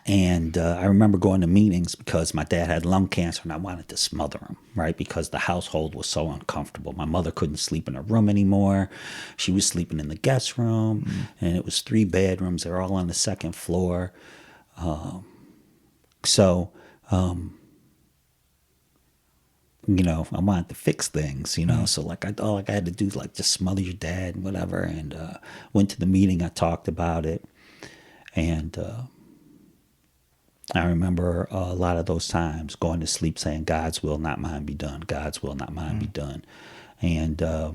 And I remember going to meetings because my dad had lung cancer and I wanted to smother him, right? Because the household was so uncomfortable. My mother couldn't sleep in her room anymore. She was sleeping in the guest room, and it was 3 bedrooms. They're all on the second floor. So, you know, I wanted to fix things, you know. So like all I had to do is like just smother your dad and whatever. And went to the meeting. I talked about it. And I remember a lot of those times going to sleep saying, God's will, not mine, be done. God's will, not mine, be done. And the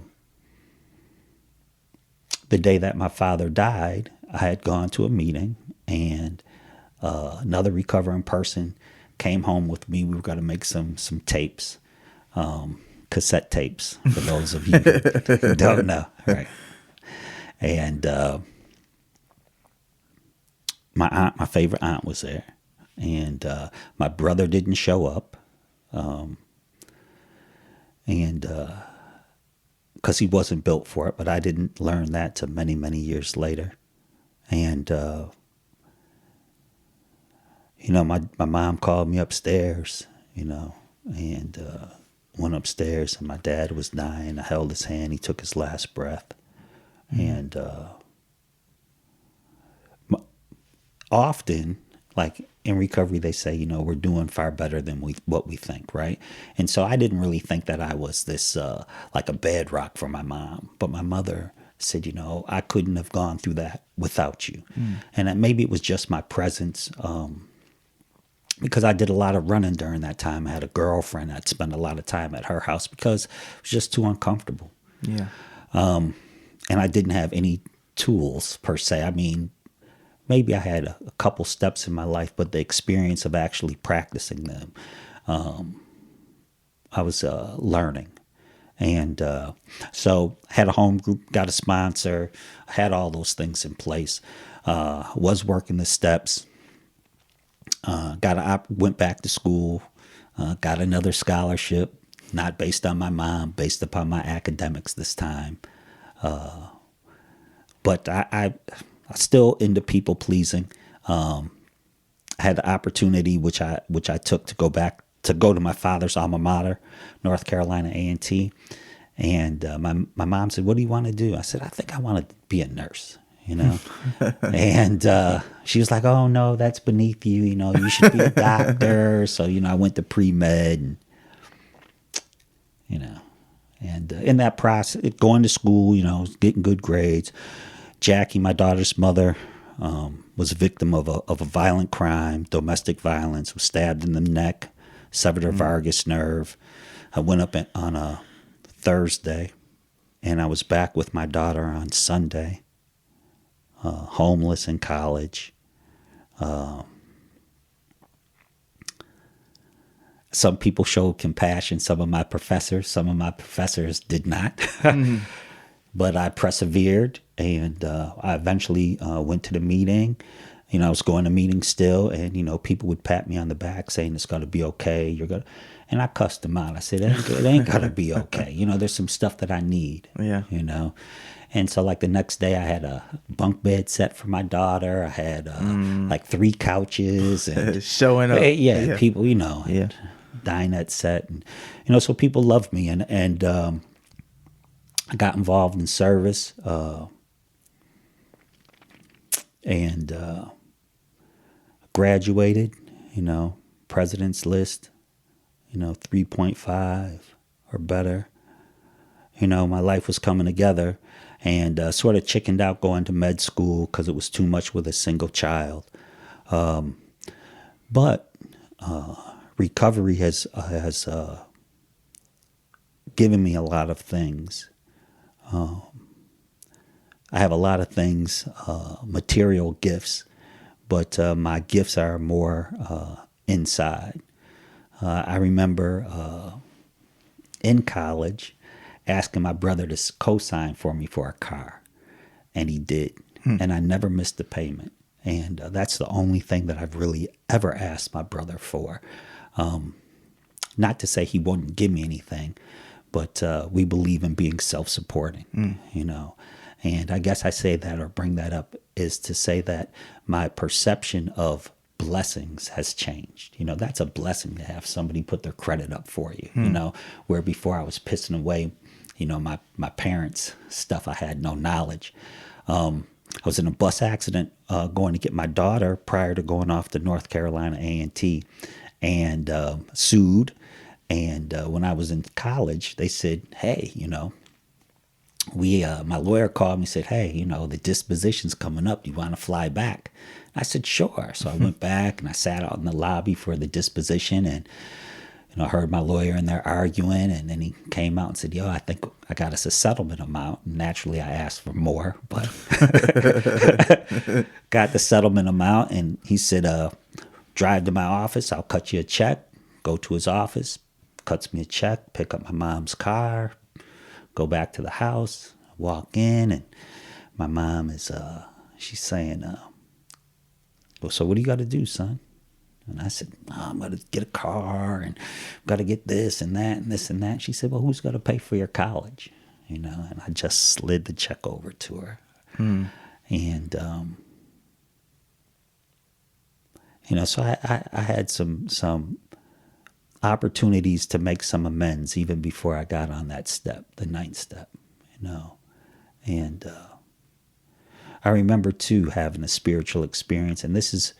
day that my father died, I had gone to a meeting, and another recovering person came home with me. We were going to make some tapes, cassette tapes, for those of you who don't know. Right. And my favorite aunt was there. And my brother didn't show up, and because he wasn't built for it. But I didn't learn that till many, many years later. And you know, my mom called me upstairs, you know, and went upstairs, and my dad was dying. I held his hand. He took his last breath, and often, like in recovery, they say, you know, we're doing far better than what we think, right? And so I didn't really think that I was this like a bedrock for my mom. But my mother said, you know, I couldn't have gone through that without you. And that maybe it was just my presence, because I did a lot of running during that time. I had a girlfriend. I'd spend a lot of time at her house because it was just too uncomfortable. Yeah. And I didn't have any tools per se. I mean, maybe I had a couple steps in my life, but the experience of actually practicing them, I was learning. And so had a home group, got a sponsor, had all those things in place, was working the steps, went back to school, got another scholarship, not based on my mom, based upon my academics this time. But I still into people pleasing. I had the opportunity, which I took to go to my father's alma mater, North Carolina A&T. And my mom said, "What do you want to do?" I said, "I think I want to be a nurse." You know, and she was like, "Oh no, that's beneath you. You know, you should be a doctor." So you know, I went to pre-med, and you know, and in that process, going to school, you know, getting good grades. Jackie, my daughter's mother, was a victim of a violent crime, domestic violence. Was stabbed in the neck, severed her vagus nerve. I went up on a Thursday, and I was back with my daughter on Sunday. Homeless in college. Some people showed compassion. Some of my professors did not. But I persevered, and I eventually went to the meeting. You know, I was going to meetings still, and, you know, people would pat me on the back saying it's going to be okay. And I cussed them out. I said, it ain't going to be okay. You know, there's some stuff that I need, you know. And so, like, the next day I had a bunk bed set for my daughter. I had, like, 3 couches. And showing up. Yeah, people, you know, dinette set. And, you know, so people loved me. And I got involved in service. And graduated, you know, president's list, you know, 3.5 or better. You know, my life was coming together, and sort of chickened out going to med school because it was too much with a single child. But recovery has given me a lot of things. I have a lot of things, material gifts, but my gifts are more inside. I remember in college asking my brother to co-sign for me for a car, and he did. And I never missed a payment. And that's the only thing that I've really ever asked my brother for. Not to say he wouldn't give me anything, but we believe in being self-supporting, you know. And I guess I say that or bring that up is to say that my perception of blessings has changed. That's a blessing to have somebody put their credit up for you, where before I was pissing away, my parents' stuff. I had no knowledge. I was in a bus accident going to get my daughter prior to going off to North Carolina A&T, and sued. And when I was in college, they said, hey, my lawyer called me and said, hey, the disposition's coming up. Do you want to fly back? I said, sure. So I went back and I sat out in the lobby for the disposition, and I heard my lawyer in there arguing, and then he came out and said, yo, I think I got us a settlement amount. And naturally, I asked for more, but got the settlement amount. And he said, drive to my office. I'll cut you a check. Go to his office, cuts me a check, pick up my mom's car, go back to the house, walk in, and my mom is, she's saying, well, so what do you got to do, son? And I said, I'm going to get a car and got to get this and that and this and that. She said, well, who's going to pay for your college? And I just slid the check over to her. And, so I had some opportunities to make some amends even before I got on that step, the 9th step, And I remember, too, having a spiritual experience. And this is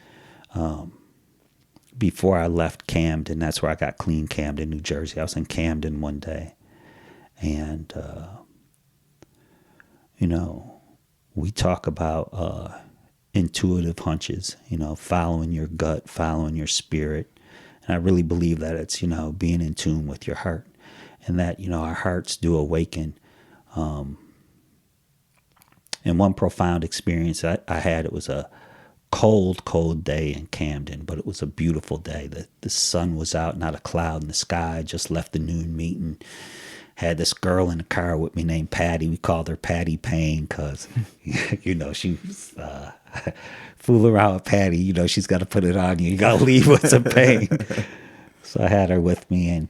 before I left Camden. That's where I got clean, Camden, New Jersey. I was in Camden one day. And, we talk about intuitive hunches, following your gut, following your spirit. And I really believe that it's, being in tune with your heart, and that, our hearts do awaken. And one profound experience I had, it was a cold day in Camden, but it was a beautiful day. The sun was out, not a cloud in the sky. Just left the noon meeting. Had this girl in the car with me named Patty. We called her Patty Payne because, she was fool around with Patty. She's got to put it on you. You got to leave with some pain. So I had her with me, and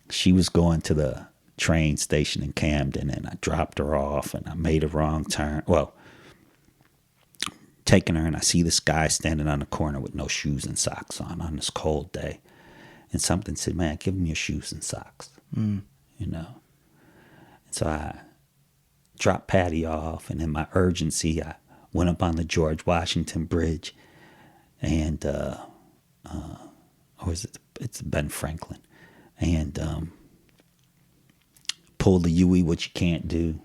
she was going to the train station in Camden, and I dropped her off, and I made a wrong turn. Well, taking her, and I see this guy standing on the corner with no shoes and socks on this cold day. And something said, man, give him your shoes and socks. And so I dropped Patty off, and in my urgency, I went up on the George Washington Bridge, and it's Ben Franklin, and pulled the Huey, which you can't do.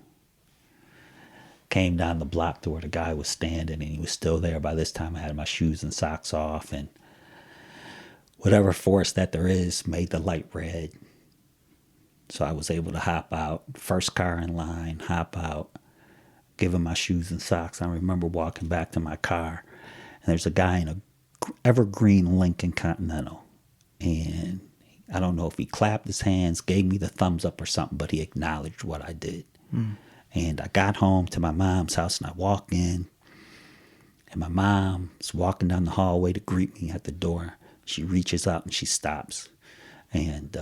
Came down the block to where the guy was standing, and he was still there. By this time, I had my shoes and socks off, and whatever force that there is made the light red. So I was able to hop out, first car in line, hop out, give him my shoes and socks. I remember walking back to my car, and there's a guy in a evergreen Lincoln Continental. And I don't know if he clapped his hands, gave me the thumbs up or something, but he acknowledged what I did. And I got home to my mom's house, and I walk in, and my mom's walking down the hallway to greet me at the door. She reaches out and she stops and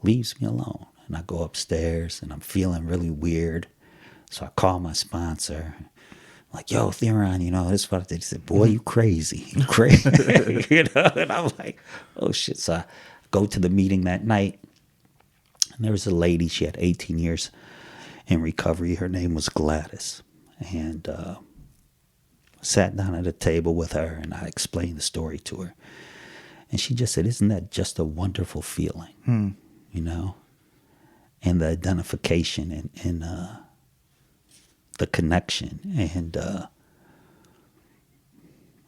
leaves me alone. And I go upstairs, and I'm feeling really weird. So I call my sponsor. I'm like, yo, Theron, this is what I did. He said, boy, you crazy. You crazy. And I'm like, oh, shit. So I go to the meeting that night. And there was a lady. She had 18 years in recovery. Her name was Gladys. And sat down at a table with her, and I explained the story to her. And she just said, isn't that just a wonderful feeling? And the identification and the connection. And,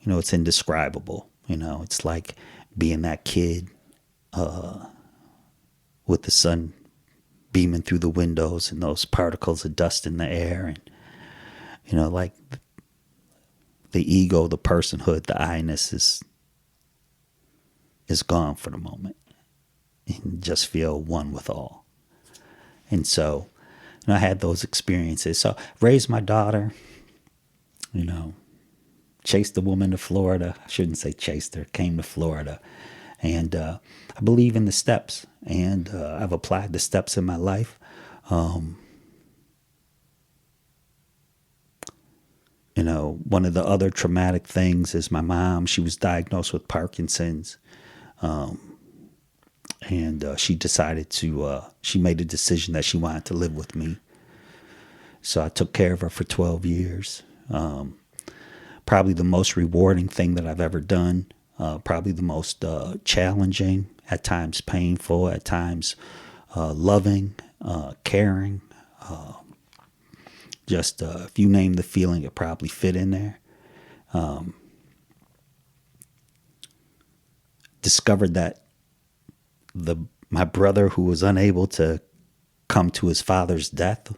it's indescribable. It's like being that kid with the sun beaming through the windows and those particles of dust in the air. And, like the ego, the personhood, the I-ness is gone for the moment. And just feel one with all. And so, I had those experiences. So, raised my daughter, chased the woman to Florida. I shouldn't say chased her, came to Florida. And I believe in the steps. And I've applied the steps in my life. one of the other traumatic things is my mom, she was diagnosed with Parkinson's. And she decided she made a decision that she wanted to live with me. So I took care of her for 12 years. Probably the most rewarding thing that I've ever done. Probably the most challenging, at times painful, at times loving, caring. Just if you name the feeling, it probably fit in there. Discovered that my brother, who was unable to come to his father's death,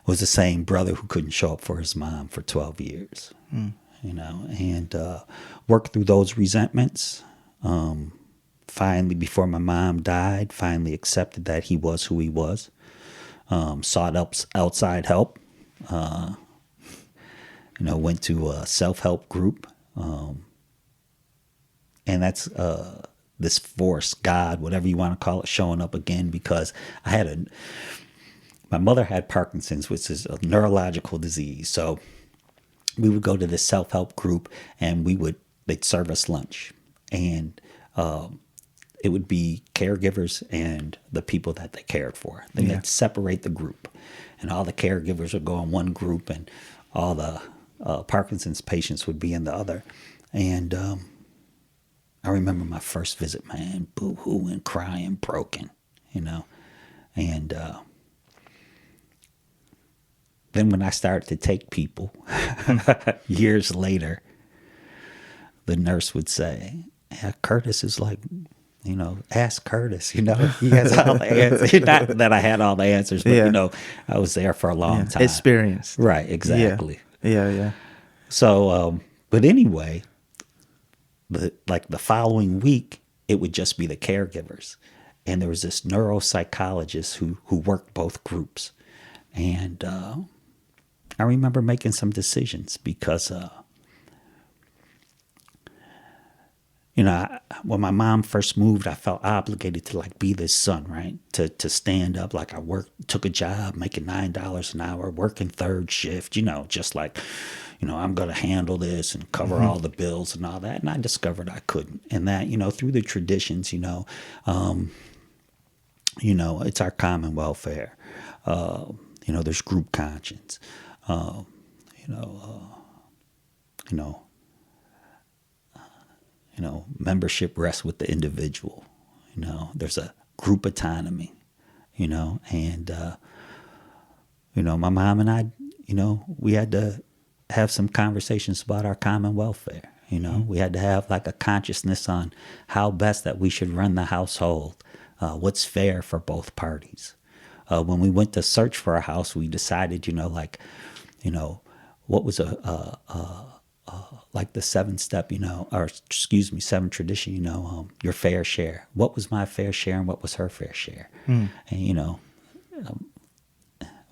was the same brother who couldn't show up for his mom for 12 years, and worked through those resentments. Finally, before my mom died, finally accepted that he was who he was. Sought outside help, went to a self-help group. And that's this force, God, whatever you want to call it, showing up again, because my mother had Parkinson's, which is a neurological disease. So we would go to this self-help group, and they'd serve us lunch, and it would be caregivers and the people that they cared for. Then they'd separate the group, and all the caregivers would go in one group, and all the Parkinson's patients would be in the other. And I remember my first visit, man, boo-hooing, crying, broken, and then when I started to take people, years later, the nurse would say, yeah, Curtis is like, ask Curtis, he has all the answers. Not that I had all the answers, but, I was there for a long time. Experienced. Right, exactly. Yeah. So, but anyway, the following week, it would just be the caregivers. And there was this neuropsychologist who worked both groups. And I remember making some decisions because, when my mom first moved, I felt obligated to be this son, right? To stand up. I took a job making $9 an hour, working third shift, just I'm going to handle this and cover all the bills and all that. And I discovered I couldn't. And that, through the traditions, it's our common welfare. There's group conscience. Membership rests with the individual. There's a group autonomy, and, my mom and I, we had to have some conversations about our common welfare. We had to have a consciousness on how best that we should run the household, what's fair for both parties. When we went to search for a house, we decided, what was the 7-step, seven tradition, your fair share. What was my fair share and what was her fair share? And,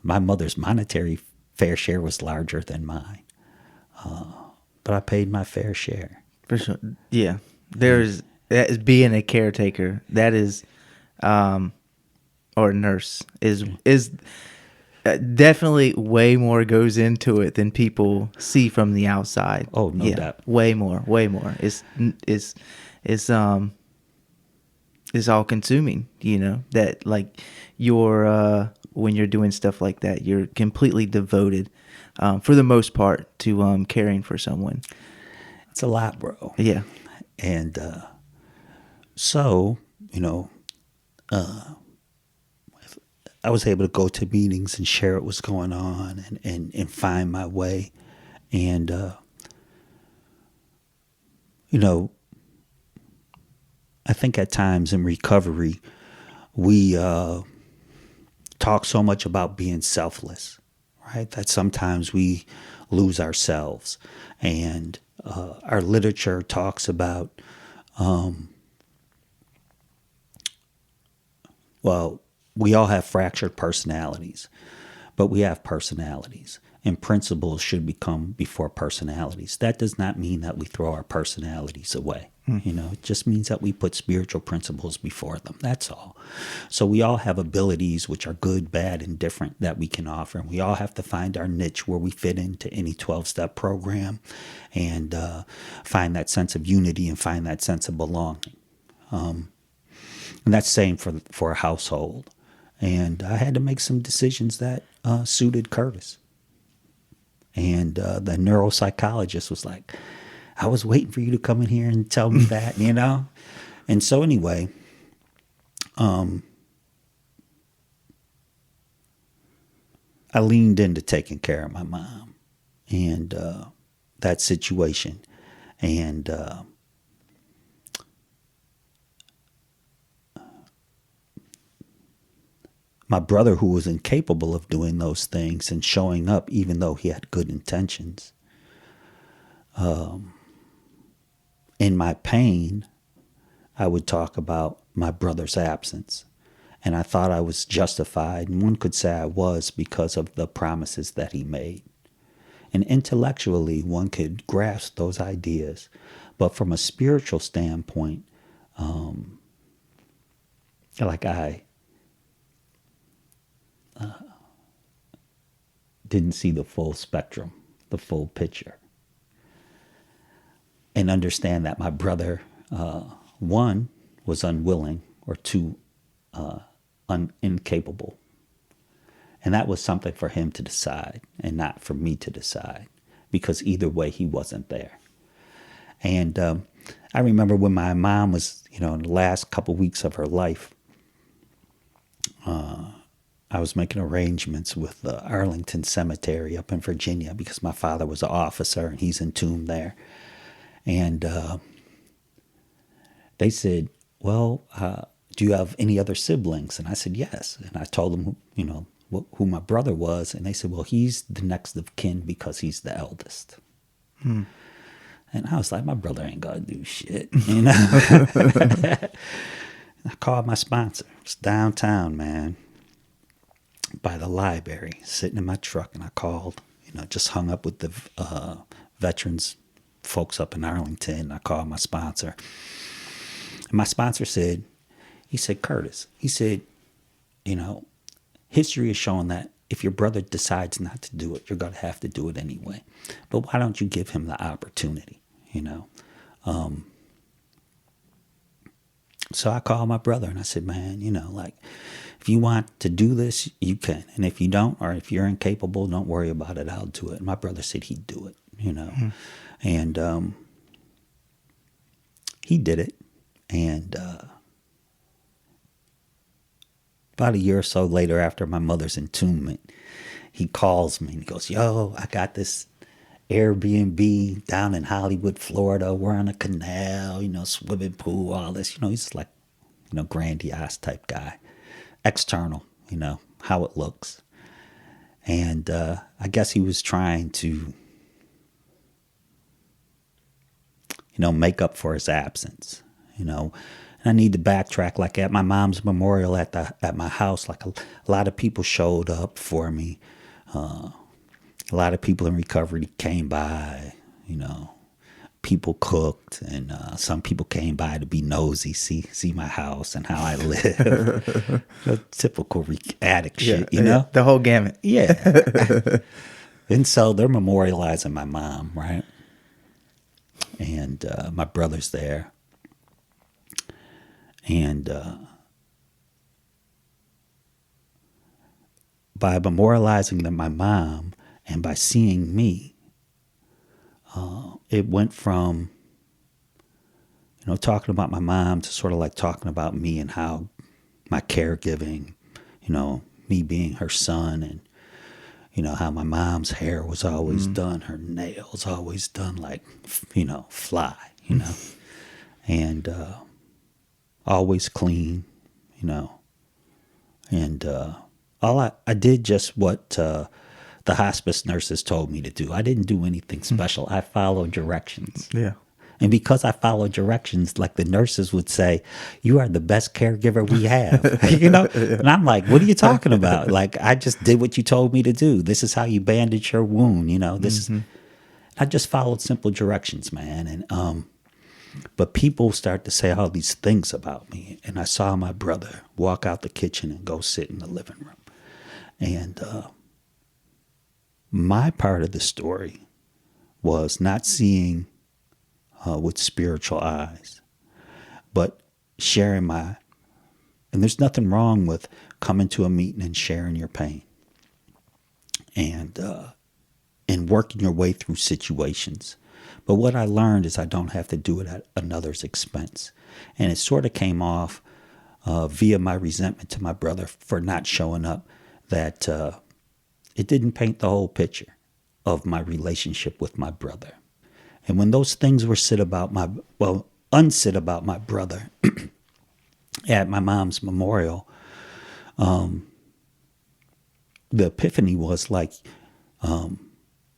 my mother's monetary fair share was larger than mine. But I paid my fair share. For sure. Yeah. That is being a caretaker. That is, or a nurse is definitely way more goes into it than people see from the outside. Oh, no doubt. Way more. It's all consuming, that you're, when you're doing stuff like that, you're completely devoted, for the most part, to caring for someone. It's a lot, bro. Yeah. And so, I was able to go to meetings and share what was going on and find my way. And, I think at times in recovery, we talk so much about being selfless, right? That sometimes we lose ourselves. And our literature talks about, we all have fractured personalities, but we have personalities. and principles should become before personalities. That does not mean that we throw our personalities away. It just means that we put spiritual principles before them. That's all. So we all have abilities which are good, bad, and different that we can offer. And we all have to find our niche where we fit into any 12-step program and find that sense of unity and find that sense of belonging. And that's same for a household. And I had to make some decisions that suited Curtis. And the neuropsychologist was like, I was waiting for you to come in here and tell me that, And so anyway, I leaned into taking care of my mom and that situation. And my brother, who was incapable of doing those things and showing up even though he had good intentions, in my pain, I would talk about my brother's absence. And I thought I was justified, and one could say I was, because of the promises that he made. And intellectually, one could grasp those ideas. But from a spiritual standpoint, I didn't see the full spectrum, the full picture. And understand that my brother, one, was unwilling, or two, incapable. And that was something for him to decide and not for me to decide, because either way, he wasn't there. And I remember when my mom was, in the last couple weeks of her life, I was making arrangements with the Arlington Cemetery up in Virginia because my father was an officer and he's entombed there. And they said, well, do you have any other siblings? And I said, yes. And I told them, who my brother was. And they said, well, he's the next of kin because he's the eldest. And I was like, my brother ain't going to do shit. I called my sponsor. It's downtown, man, by the library, sitting in my truck. And I called, just hung up with the veterans folks up in Arlington. I called my sponsor. And my sponsor said, Curtis, history has shown that if your brother decides not to do it, you're going to have to do it anyway. But why don't you give him the opportunity, So I called my brother and I said, man, if you want to do this, you can. And if you don't, or if you're incapable, don't worry about it. I'll do it. And my brother said he'd do it, And he did it. And about a year or so later, after my mother's entombment, he calls me and he goes, yo, I got this Airbnb down in Hollywood, Florida. We're on a canal, swimming pool, all this. He's like, grandiose type guy. External, how it looks. And I guess he was trying to, make up for his absence, And I need to backtrack. Like at my mom's memorial at my house, like a lot of people showed up for me. A lot of people in recovery came by, people cooked, and some people came by to be nosy, see my house and how I live. Typical addict shit, Yeah, the whole gamut. Yeah. And so they're memorializing my mom, right? And my brother's there. And by memorializing my mom and by seeing me, it went from, talking about my mom to sort of like talking about me and how my caregiving, me being her son, and, how my mom's hair was always done, her nails always done like, fly, and always clean, and I did just what the hospice nurses told me to do. I didn't do anything special. I followed directions. Yeah. And because I followed directions, like the nurses would say, you are the best caregiver we have, And I'm like, what are you talking about? Like, I just did what you told me to do. This is how you bandage your wound, I just followed simple directions, man. And, but people start to say all these things about me. And I saw my brother walk out the kitchen and go sit in the living room. And my part of the story was not seeing with spiritual eyes, but sharing and there's nothing wrong with coming to a meeting and sharing your pain and working your way through situations. But what I learned is I don't have to do it at another's expense. And it sort of came off via my resentment to my brother for not showing up, that it didn't paint the whole picture of my relationship with my brother. And when those things were unsaid about my brother at my mom's memorial, the epiphany was like,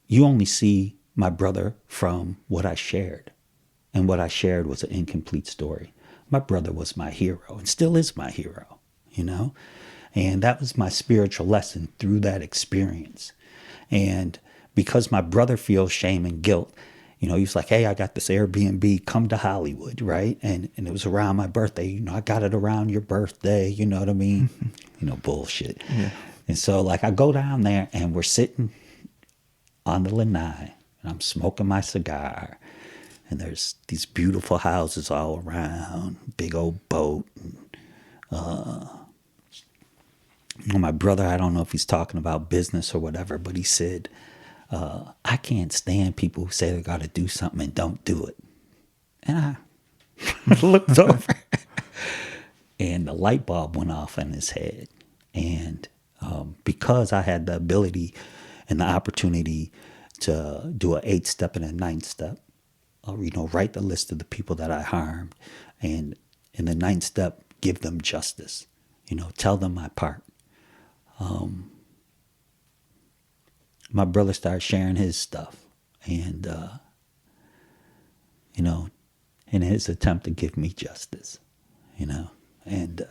you only see my brother from what I shared. And what I shared was an incomplete story. My brother was my hero and still is my hero, And that was my spiritual lesson through that experience. And because my brother feels shame and guilt, he was like, hey, I got this Airbnb, come to Hollywood, right? And it was around my birthday. I got it around your birthday, you know what I mean? Bullshit. Yeah. And so, like, I go down there and we're sitting on the lanai and I'm smoking my cigar. And there's these beautiful houses all around, big old boat. And, my brother, I don't know if he's talking about business or whatever, but he said, I can't stand people who say they got to do something and don't do it. And I looked over and the light bulb went off in his head. And because I had the ability and the opportunity to do an 8-step and a 9-step, write the list of the people that I harmed, and in the 9th step, give them justice, tell them my part. My brother started sharing his stuff, and in his attempt to give me justice, and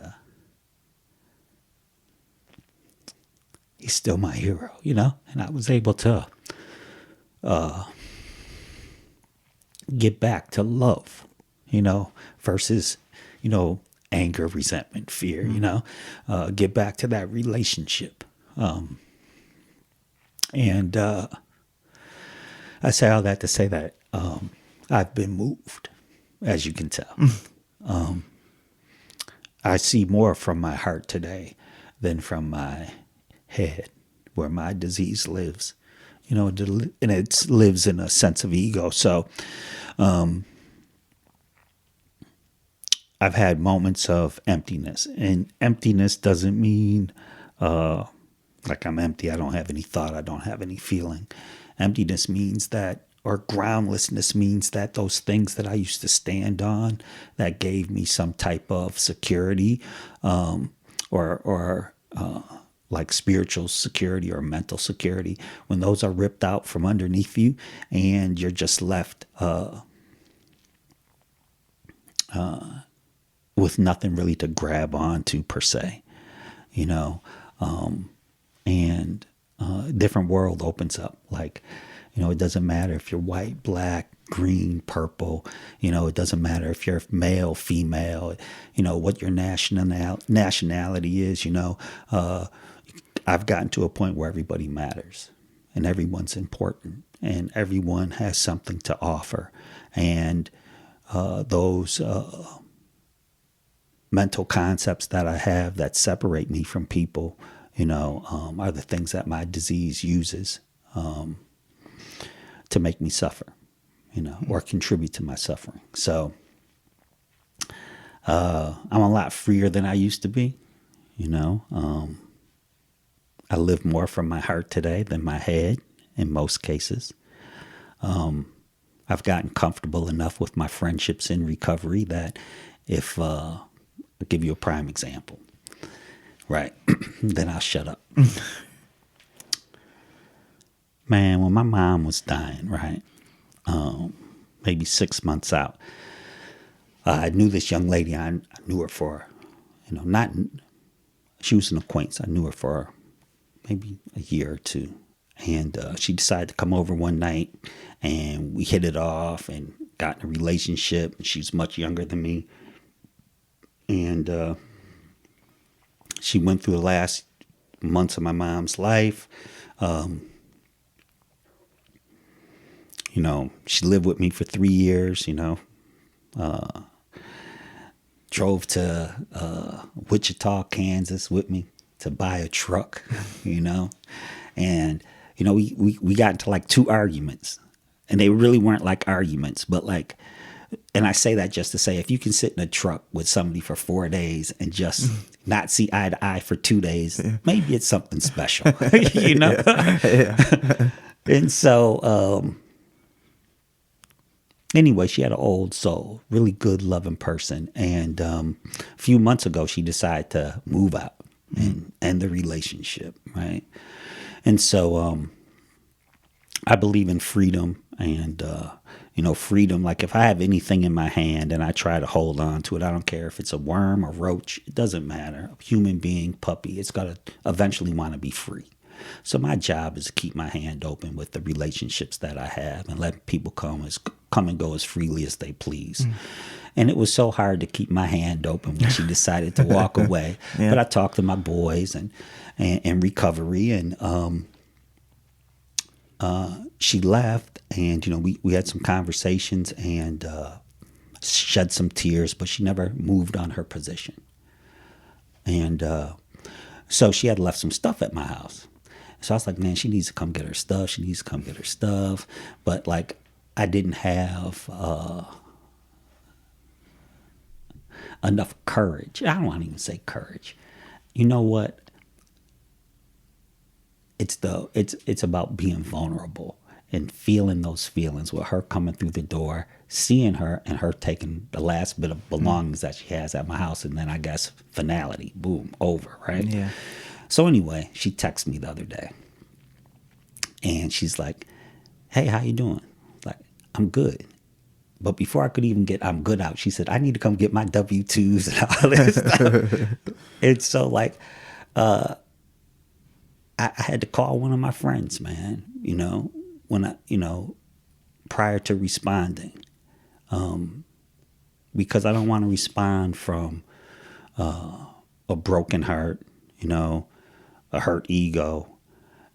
he's still my hero, and I was able to get back to love, versus, anger, resentment, fear, get back to that relationship. And I say all that to say that I've been moved, as you can tell. I see more from my heart today than from my head, where my disease lives. And it lives in a sense of ego. So I've had moments of emptiness. And emptiness doesn't mean like I'm empty, I don't have any thought, I don't have any feeling. Emptiness means that, or groundlessness means that those things that I used to stand on that gave me some type of security, or like spiritual security or mental security, when those are ripped out from underneath you and you're just left with nothing really to grab onto per se, and a different world opens up. Like, it doesn't matter if you're white, black, green, purple, it doesn't matter if you're male, female, what your nationality is, I've gotten to a point where everybody matters and everyone's important and everyone has something to offer. And those mental concepts that I have that separate me from people, are the things that my disease uses to make me suffer, or contribute to my suffering. So I'm a lot freer than I used to be, I live more from my heart today than my head in most cases. I've gotten comfortable enough with my friendships in recovery that if, I'll give you a prime example, right? Then I'll shut up. Man, when my mom was dying, right? maybe 6 months out. I knew this young lady. I knew her for, not, she was an acquaintance. I knew her for maybe a year or two. And she decided to come over one night, and we hit it off and got in a relationship. And she's much younger than me. And she went through the last months of my mom's life. She lived with me for 3 years, drove to Wichita, Kansas with me to buy a truck, and, we got into like 2 arguments, and they really weren't like arguments, but like, and I say that just to say, if you can sit in a truck with somebody for 4 days and just not see eye to eye for 2 days, maybe it's something special, Yeah. And so, anyway, she had an old soul, really good, loving person. And a few months ago, she decided to move out and end the relationship, right? And so I believe in freedom and, freedom. Like if I have anything in my hand and I try to hold on to it, I don't care if it's a worm or roach. It doesn't matter. A human being, puppy, it's got to eventually want to be free. So my job is to keep my hand open with the relationships that I have and let people come and go as freely as they please. And it was so hard to keep my hand open when she decided to walk away. Yeah. But I talked to my boys and recovery, and she left, and we had some conversations and shed some tears, but she never moved on her position. And so she had left some stuff at my house. So I was like, man, she needs to come get her stuff. She needs to come get her stuff. But like, I didn't have enough courage. I don't want to even say courage. You know what? It's about being vulnerable and feeling those feelings with her coming through the door, seeing her and her taking the last bit of belongings that she has at my house. And then I guess finality, boom, over, right? Yeah. So anyway, she texted me the other day and she's like, hey, how you doing? Like, I'm good. But before I could even get I'm good out, she said, I need to come get my W-2s and all this stuff. And so like, I had to call one of my friends, man, when I, prior to responding, because I don't want to respond from a broken heart, a hurt ego,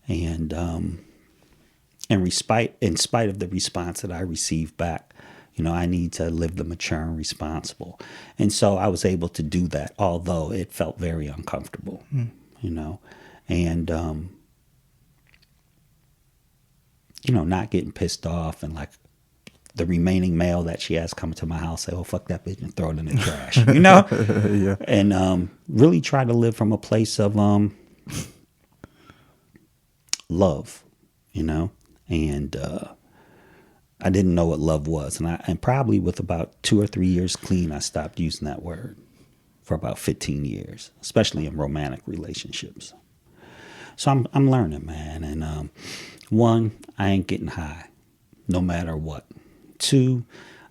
and in spite of the response that I received back, I need to live the mature and responsible. And so I was able to do that, although it felt very uncomfortable, and, not getting pissed off and like the remaining mail that she has coming to my house, say, oh, fuck that bitch and throw it in the trash, Yeah. And really try to live from a place of love, and I didn't know what love was. And probably with about 2 or 3 years clean, I stopped using that word for about 15 years, especially in romantic relationships. So I'm learning, man. And 1, I ain't getting high, no matter what. 2,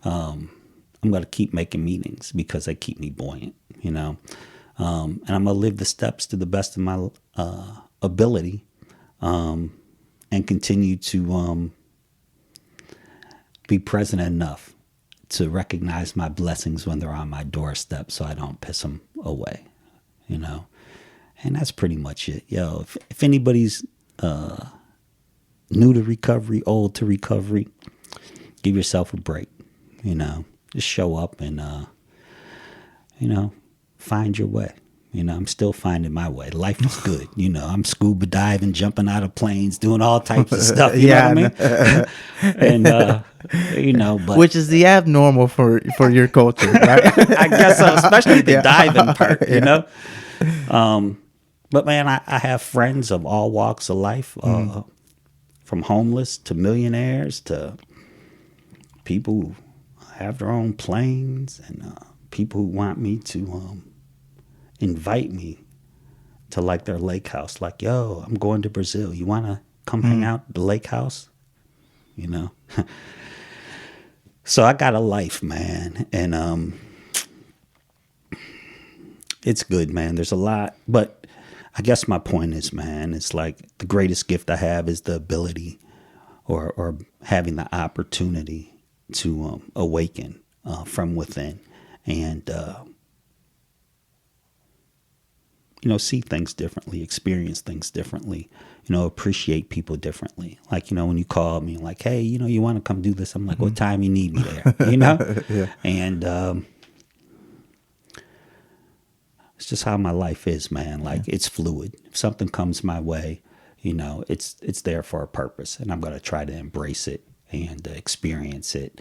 I'm going to keep making meetings because they keep me buoyant, and I'm going to live the steps to the best of my ability, and continue to be present enough to recognize my blessings when they're on my doorstep so I don't piss them away, And that's pretty much it. If anybody's new to recovery, old to recovery, give yourself a break, just show up and, find your way. I'm still finding my way. Life is good. I'm scuba diving, jumping out of planes, doing all types of stuff. You know what I mean? And, but which is the abnormal for your culture, right? I guess so, especially the diving part, But man, I have friends of all walks of life, from homeless to millionaires to people who have their own planes, and people who want me to invite me to like their lake house. Like, yo, I'm going to Brazil. You want to come hang out at the lake house? So I got a life, man, and it's good, man. There's a lot, but I guess my point is, man, it's like the greatest gift I have is the ability or having the opportunity to awaken from within and, see things differently, experience things differently, appreciate people differently. Like, when you call me like, hey, you want to come do this? I'm like, what time you need me there? Yeah. And it's just how my life is, man. Like it's fluid. If something comes my way, it's there for a purpose, and I'm going to try to embrace it and experience it,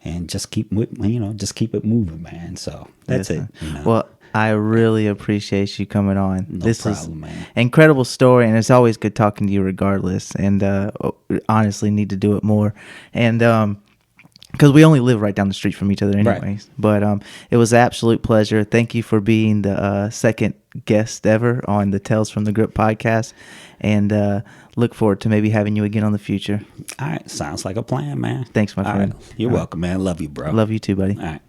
and just keep it moving, man. So that's Yes, it. Well, I really appreciate you coming on. No This problem, is man. incredible story, and it's always good talking to you regardless. And honestly, need to do it more. And because we only live right down the street from each other anyways. Right. But it was an absolute pleasure. Thank you for being the second guest ever on the Tales from the Grip podcast, and look forward to maybe having you again on the future. All right. Sounds like a plan, man. Thanks, my All friend. right. You're welcome, man. Love you, bro. Love you too, buddy. All right.